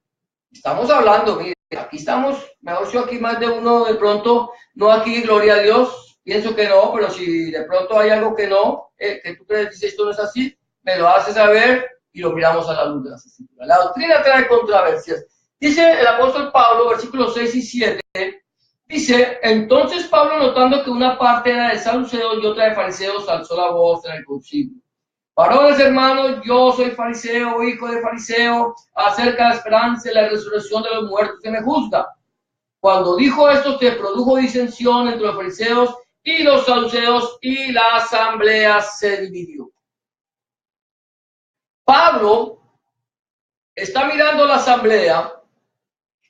Estamos hablando, mire, aquí estamos, mejor si aquí más de uno de pronto, no aquí, gloria a Dios, pienso que no, pero si de pronto hay algo que no, que tú crees, dices esto no es así, me lo haces saber y lo miramos a la luz de las Escrituras. La doctrina trae controversias. Dice el apóstol Pablo, versículos 6 y 7, dice, entonces Pablo, notando que una parte era de saduceos y otra de fariseos, alzó la voz en el concilio. Varones hermanos, yo soy fariseo, hijo de fariseo, acerca de la esperanza y la resurrección de los muertos que me juzga. Cuando dijo esto, se produjo disensión entre los fariseos y los saduceos y la asamblea se dividió. Pablo está mirando la asamblea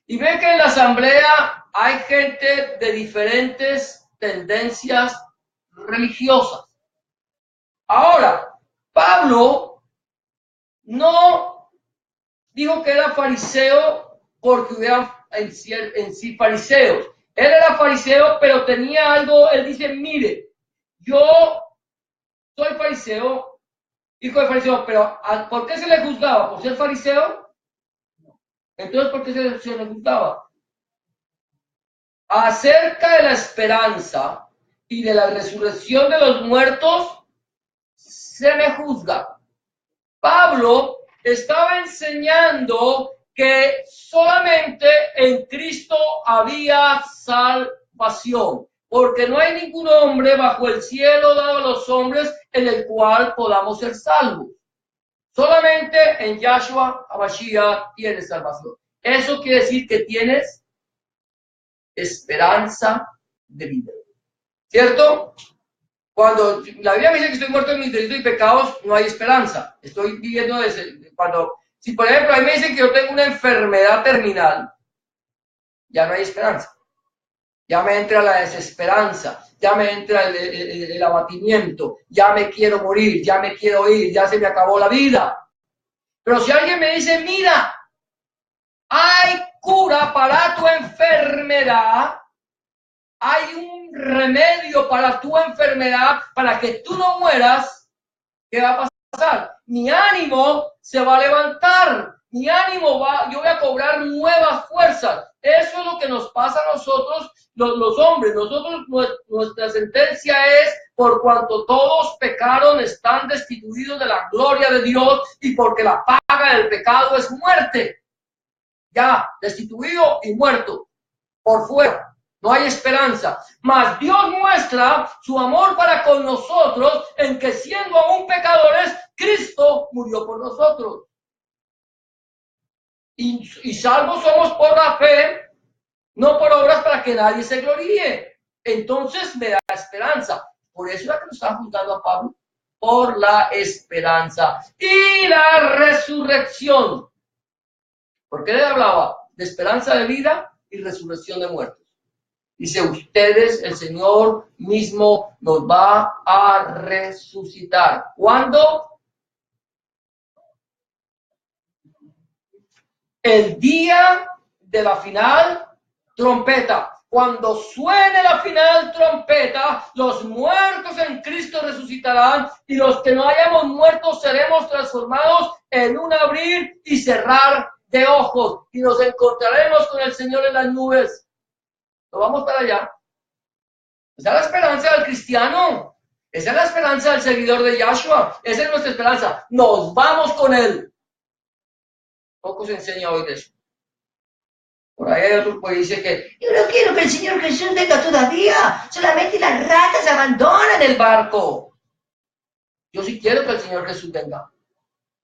y ve que en la asamblea hay gente de diferentes tendencias religiosas. Ahora, Pablo no dijo que era fariseo porque hubieran en sí fariseos. Él era fariseo, pero tenía algo, él dice, mire, yo soy fariseo, hijo de fariseo, pero ¿por qué se le juzgaba? ¿Por ser fariseo? Entonces, ¿por qué se le juzgaba? Acerca de la esperanza y de la resurrección de los muertos, se me juzga. Pablo estaba enseñando que solamente en Cristo había salvación, porque no hay ningún hombre bajo el cielo dado a los hombres en el cual podamos ser salvos. Solamente en Yahshua HaMashiach tienes salvación. Eso quiere decir que tienes esperanza de vida. ¿Cierto? Cuando la Biblia me dice que estoy muerto en mis delitos y pecados, no hay esperanza. Estoy viviendo si por ejemplo a mí me dicen que yo tengo una enfermedad terminal, ya no hay esperanza. Ya me entra la desesperanza, ya me entra el abatimiento, ya me quiero morir, ya me quiero ir, ya se me acabó la vida. Pero si alguien me dice, mira, hay cura para tu enfermedad, hay un remedio para tu enfermedad, para que tú no mueras, ¿qué va a pasar? Mi ánimo se va a levantar, mi ánimo yo voy a cobrar nuevas fuerzas. Eso es lo que nos pasa a nosotros, los hombres. Nosotros, nuestra sentencia es, por cuanto todos pecaron, están destituidos de la gloria de Dios, y porque la paga del pecado es muerte. Ya, destituido y muerto, por fuera. No hay esperanza. Mas Dios muestra su amor para con nosotros en que, siendo aún pecadores, Cristo murió por nosotros. Y salvos somos por la fe, no por obras, para que nadie se gloríe. Entonces me da esperanza. Por eso era que nos estaba juntando a Pablo, por la esperanza y la resurrección. ¿Por qué le hablaba? De esperanza de vida y resurrección de muertos. Dice, ustedes, el Señor mismo nos va a resucitar. ¿Cuándo? El día de la final trompeta. Cuando suene la final trompeta, los muertos en Cristo resucitarán, y los que no hayamos muerto seremos transformados en un abrir y cerrar de ojos, y nos encontraremos con el Señor en las nubes. ¿No vamos para allá? Esa es la esperanza del cristiano. Esa es la esperanza del seguidor de Yahshua. Esa es nuestra esperanza. Nos vamos con él. Poco se enseña hoy de eso. Por ahí hay otro que dice que yo no quiero que el Señor Jesús venga todavía. Solamente las ratas abandonan el barco. Yo sí quiero que el Señor Jesús venga.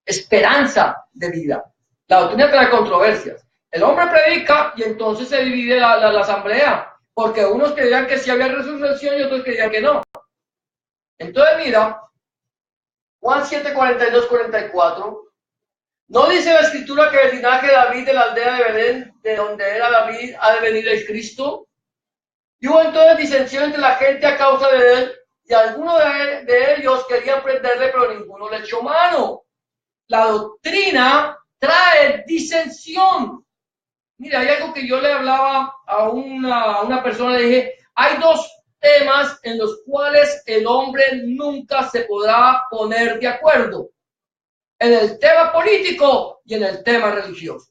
Esperanza de vida. La doctrina trae controversias. El hombre predica y entonces se divide la asamblea. Porque unos creían que sí había resurrección y otros creían que no. Entonces mira, Juan 7, 42, 44. ¿No dice la Escritura que el linaje de David, de la aldea de Belén, de donde era David, ha de venir el Cristo? Y hubo entonces disensión entre la gente a causa de él, y algunos de ellos querían prenderle, pero ninguno le echó mano. La doctrina trae disensión. Mira, hay algo que yo le hablaba a una persona, le dije, hay dos temas en los cuales el hombre nunca se podrá poner de acuerdo. En el tema político y en el tema religioso.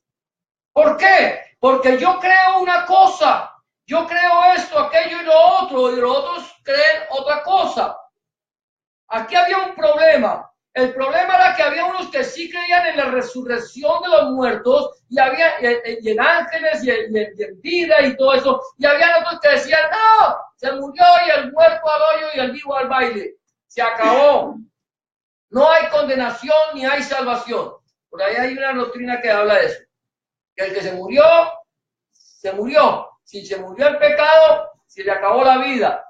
¿Por qué? Porque yo creo una cosa, yo creo esto, aquello y lo otro, y los otros creen otra cosa. Aquí había un problema. El problema era que había unos que sí creían en la resurrección de los muertos, y había y en ángeles y en vida y todo eso, y había otros que decían, no, se murió y el muerto al hoyo y el vivo al baile. Se acabó. No hay condenación ni hay salvación. Por ahí hay una doctrina que habla de eso. Que el que se murió, se murió. Si se murió el pecado, se le acabó la vida.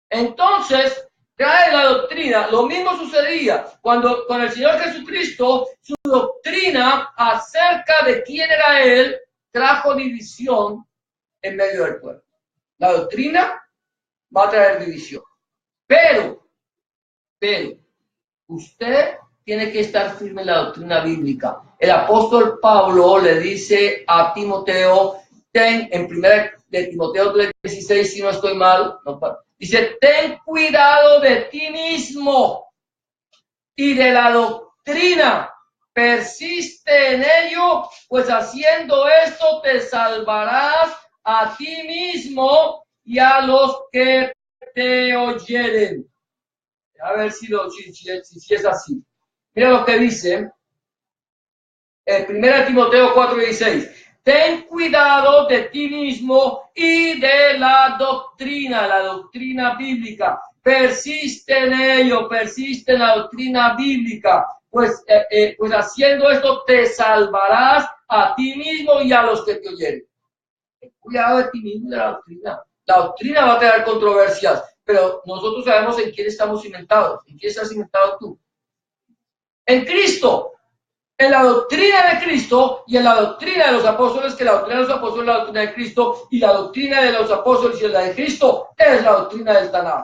Entonces, trae la doctrina. Lo mismo sucedía cuando con el Señor Jesucristo, su doctrina acerca de quién era Él, trajo división en medio del pueblo. La doctrina va a traer división. Pero, usted tiene que estar firme en la doctrina bíblica. El apóstol Pablo le dice a Timoteo, ten en 1 de Timoteo 3:16, si no estoy mal, no, dice, ten cuidado de ti mismo y de la doctrina, persiste en ello, pues haciendo esto te salvarás a ti mismo y a los que te oyeren. A ver si es así. Mira lo que dice en 1 Timoteo 4:16. Ten cuidado de ti mismo y de la doctrina bíblica. Persiste en ello, persiste en la doctrina bíblica. Pues haciendo esto te salvarás a ti mismo y a los que te oyeren. Ten cuidado de ti mismo y de la doctrina. La doctrina va a tener controversias, pero nosotros sabemos en quién estamos cimentados. ¿En quién estás cimentado tú? En Cristo. En la doctrina de Cristo y en la doctrina de los apóstoles, que la doctrina de los apóstoles es la doctrina de Cristo y la doctrina de los apóstoles y la de Cristo es la doctrina del Tanaj,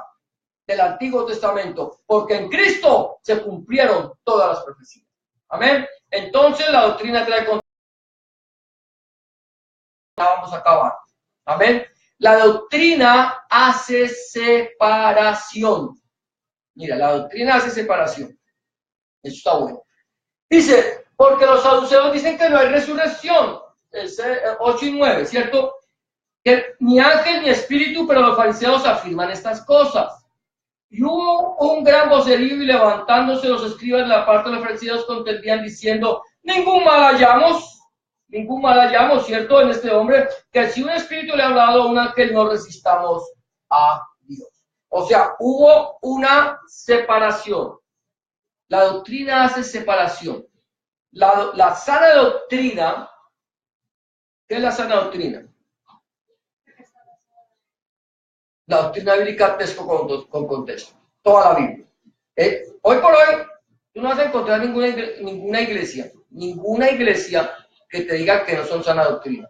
del Antiguo Testamento, porque en Cristo se cumplieron todas las profecías. Amén. Entonces la doctrina trae contra. Vamos a acabar. Amén. La doctrina hace separación. Mira, la doctrina hace separación. Eso está bueno. Dice, porque los saduceos dicen que no hay resurrección. 8 y 9, ¿cierto? Que ni ángel ni espíritu, pero los fariseos afirman estas cosas. Y hubo un gran vocerío y levantándose los escribas de la parte de los fariseos contendían diciendo, ningún mal hallamos, ¿cierto? En este hombre, que si un espíritu le ha hablado a un ángel, no resistamos a Dios. O sea, hubo una separación. La doctrina hace separación. La sana doctrina, ¿qué es la sana doctrina? La doctrina bíblica texto con contexto. Toda la Biblia. Hoy por hoy, tú no vas a encontrar ninguna iglesia que te diga que no son sana doctrina.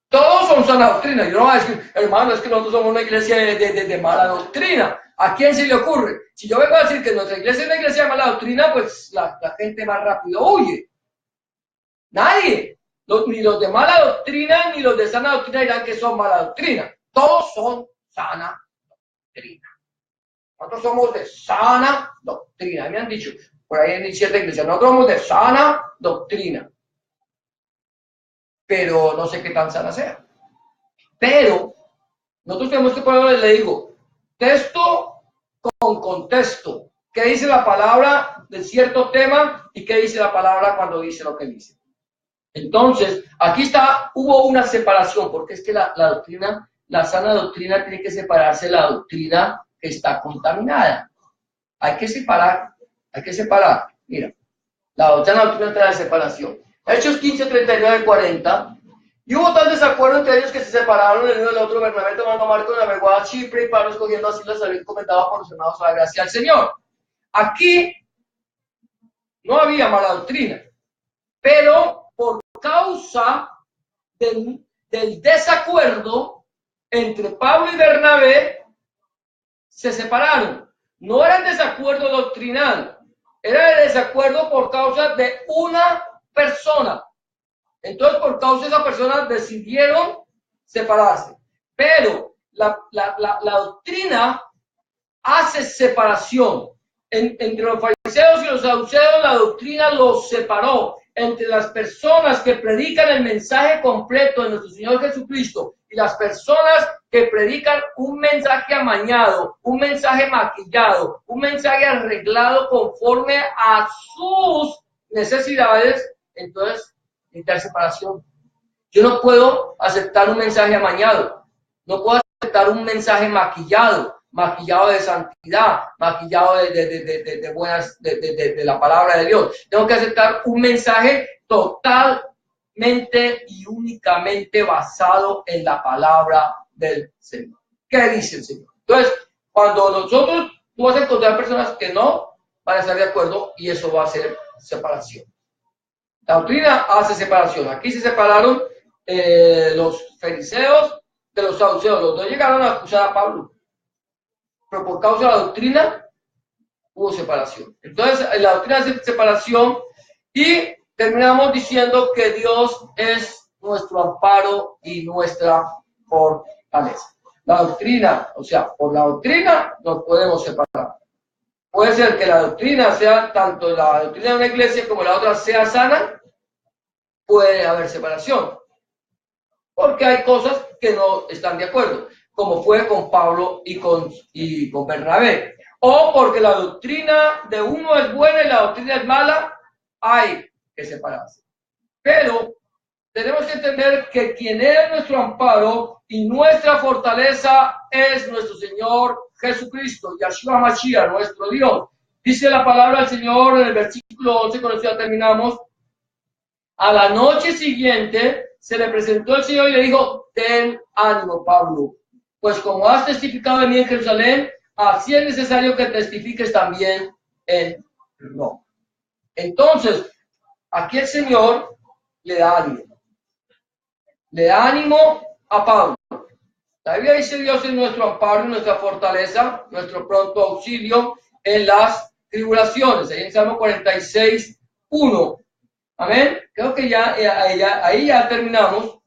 Todos son sana doctrina. Yo no voy a decir, hermano, es que nosotros somos una iglesia de mala doctrina. ¿A quién se le ocurre? Si yo vengo a decir que nuestra iglesia es una iglesia de mala doctrina, pues la gente más rápido huye. Nadie. Ni los de mala doctrina ni los de sana doctrina dirán que son mala doctrina. Todos son sana doctrina. Nosotros somos de sana doctrina. Me han dicho, por ahí en cierta iglesia, nosotros somos de sana doctrina. Pero no sé qué tan sana sea. Pero nosotros tenemos que ponerle, le digo, texto con contexto. ¿Qué dice la palabra de cierto tema y qué dice la palabra cuando dice lo que dice? Entonces, aquí hubo una separación, porque es que la doctrina, la sana doctrina tiene que separarse de la doctrina que está contaminada. Hay que separar. Mira, la doctrina trae separación. Hechos 15, 39, 40. Y hubo tal desacuerdo entre ellos que se separaron el uno del otro. Bernabé tomando a Marcos navegó a Chipre y Pablo escogiendo así los había comentado porcionados a la gracia del Señor. Aquí no había mala doctrina, pero por causa del desacuerdo entre Pablo y Bernabé se separaron. No era el desacuerdo doctrinal, era el desacuerdo por causa de una persona. Entonces, por causa de esa persona decidieron separarse. Pero la doctrina hace separación. Entre los fariseos y los saduceos, la doctrina los separó. Entre las personas que predican el mensaje completo de nuestro Señor Jesucristo y las personas que predican un mensaje amañado, un mensaje maquillado, un mensaje arreglado conforme a sus necesidades, entonces necesita separación. Yo no puedo aceptar un mensaje amañado, no puedo aceptar un mensaje maquillado de santidad, maquillado de buenas, de la palabra de Dios. Tengo que aceptar un mensaje totalmente y únicamente basado en la palabra del Señor. ¿Qué dice el Señor? Entonces, cuando tú vas a encontrar personas que no van a estar de acuerdo y eso va a ser separación. La doctrina hace separación. Aquí se separaron los fariseos de los saduceos. Los dos llegaron a acusar a Pablo. Pero por causa de la doctrina hubo separación. Entonces, la doctrina hace separación y terminamos diciendo que Dios es nuestro amparo y nuestra fortaleza. La doctrina, o sea, por la doctrina nos podemos separar. Puede ser que la doctrina sea, tanto la doctrina de una iglesia como la otra sea sana, puede haber separación. Porque hay cosas que no están de acuerdo, como fue con Pablo y con Bernabé. O porque la doctrina de uno es buena y la doctrina es mala, hay que separarse. Pero tenemos que entender que quien es nuestro amparo y nuestra fortaleza es nuestro Señor Jesucristo, Yahshua Mashiach, nuestro Dios. Dice la palabra del Señor en el versículo 11, con eso ya terminamos. A la noche siguiente se le presentó el Señor y le dijo: ten ánimo, Pablo, pues como has testificado de mí en Jerusalén, así es necesario que testifiques también en Roma. Entonces, aquí el Señor le da ánimo. Le da ánimo a Pablo. La Biblia dice: Dios es nuestro amparo y nuestra fortaleza, nuestro pronto auxilio en las tribulaciones. Ahí en Salmo 46, 1. Amén. Creo que ahí ya terminamos.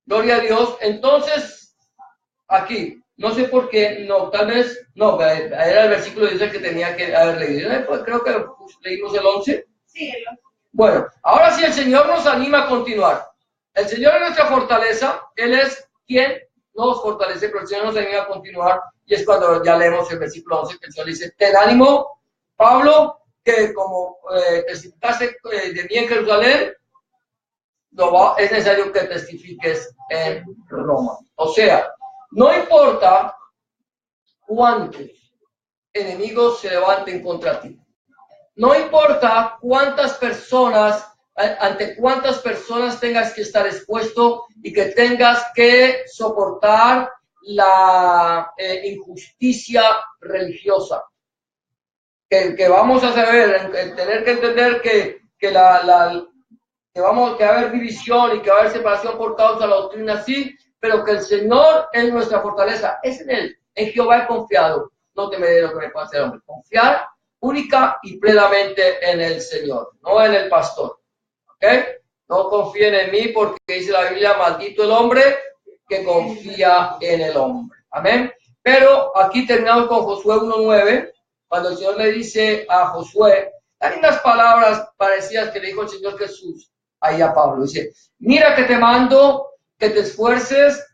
Gloria a Dios. Entonces, aquí, no sé por qué, no, tal vez, no, era el versículo 10 que tenía que haber leído. Pues creo que leímos el 11. Sí, el 11. Bueno, ahora sí el Señor nos anima a continuar. El Señor es nuestra fortaleza, Él es quien nos fortalece, pero el Señor nos anima a continuar. Y es cuando ya leemos el versículo 11 que el Señor dice: ten ánimo, Pablo, que como testificaste de mí en Jerusalén, es necesario que testifiques en Roma. O sea, no importa cuántos enemigos se levanten contra ti. No importa cuántas personas, ante cuántas personas tengas que estar expuesto y que tengas que soportar la injusticia religiosa. Que vamos a saber, tener que entender que va a haber división y que va a haber separación por causa de la doctrina, sí, pero que el Señor es nuestra fortaleza. Es en Él, en Jehová he confiado. No temeré lo que me pueda hacer hombre. Confiar única y plenamente en el Señor, no en el pastor. ¿Ok? No confíen en mí, porque dice la Biblia: maldito el hombre que confía en el hombre. Amén. Pero aquí terminamos con Josué 1:9, cuando el Señor le dice a Josué, hay unas palabras parecidas que le dijo el Señor Jesús ahí a Pablo. Dice: mira que te mando que te esfuerces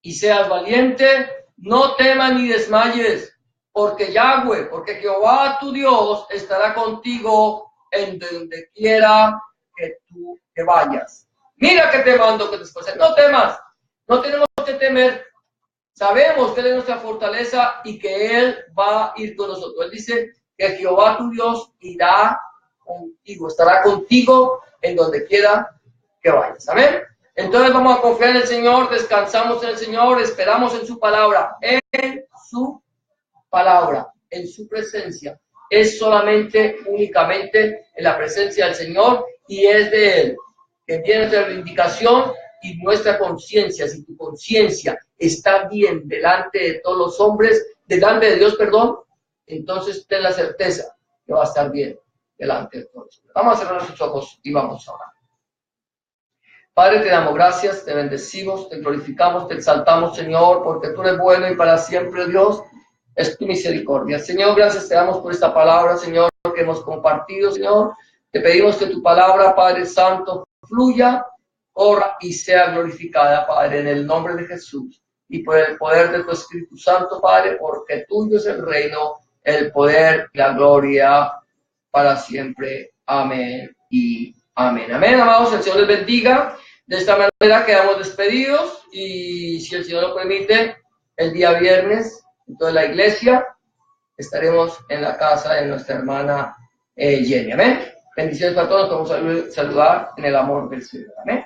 y seas valiente, no temas ni desmayes, porque Yahweh, porque Jehová tu Dios estará contigo en donde quiera que tú te vayas. Mira que te mando que te esfuerces, no temas, no tenemos que temer. Sabemos que Él es nuestra fortaleza y que Él va a ir con nosotros. Él dice que Jehová tu Dios irá contigo, estará contigo en donde quiera que vayas. Amén. Entonces vamos a confiar en el Señor, descansamos en el Señor, esperamos en su palabra, en su palabra, en su presencia. Es solamente, únicamente en la presencia del Señor, y es de Él que viene nuestra reivindicación y nuestra conciencia. Si tu conciencia está bien delante de todos los hombres, delante de Dios, perdón, entonces ten la certeza que va a estar bien delante de todos. Vamos a cerrar nuestros ojos y vamos a orar. Padre, te damos gracias, te bendecimos, te glorificamos, te exaltamos, Señor, porque tú eres bueno y para siempre, Dios, es tu misericordia. Señor, gracias te damos por esta palabra, Señor, que hemos compartido, Señor. Te pedimos que tu palabra, Padre Santo, fluya, corra y sea glorificada, Padre, en el nombre de Jesús. Y por el poder de tu Espíritu Santo, Padre, porque tuyo es el reino, el poder y la gloria para siempre. Amén y amén. Amén, amados. El Señor les bendiga. De esta manera quedamos despedidos, y si el Señor lo permite, el día viernes, en toda la iglesia, estaremos en la casa de nuestra hermana Jenny. Amén. Bendiciones para todos. Nos podemos saludar en el amor del Señor. Amén.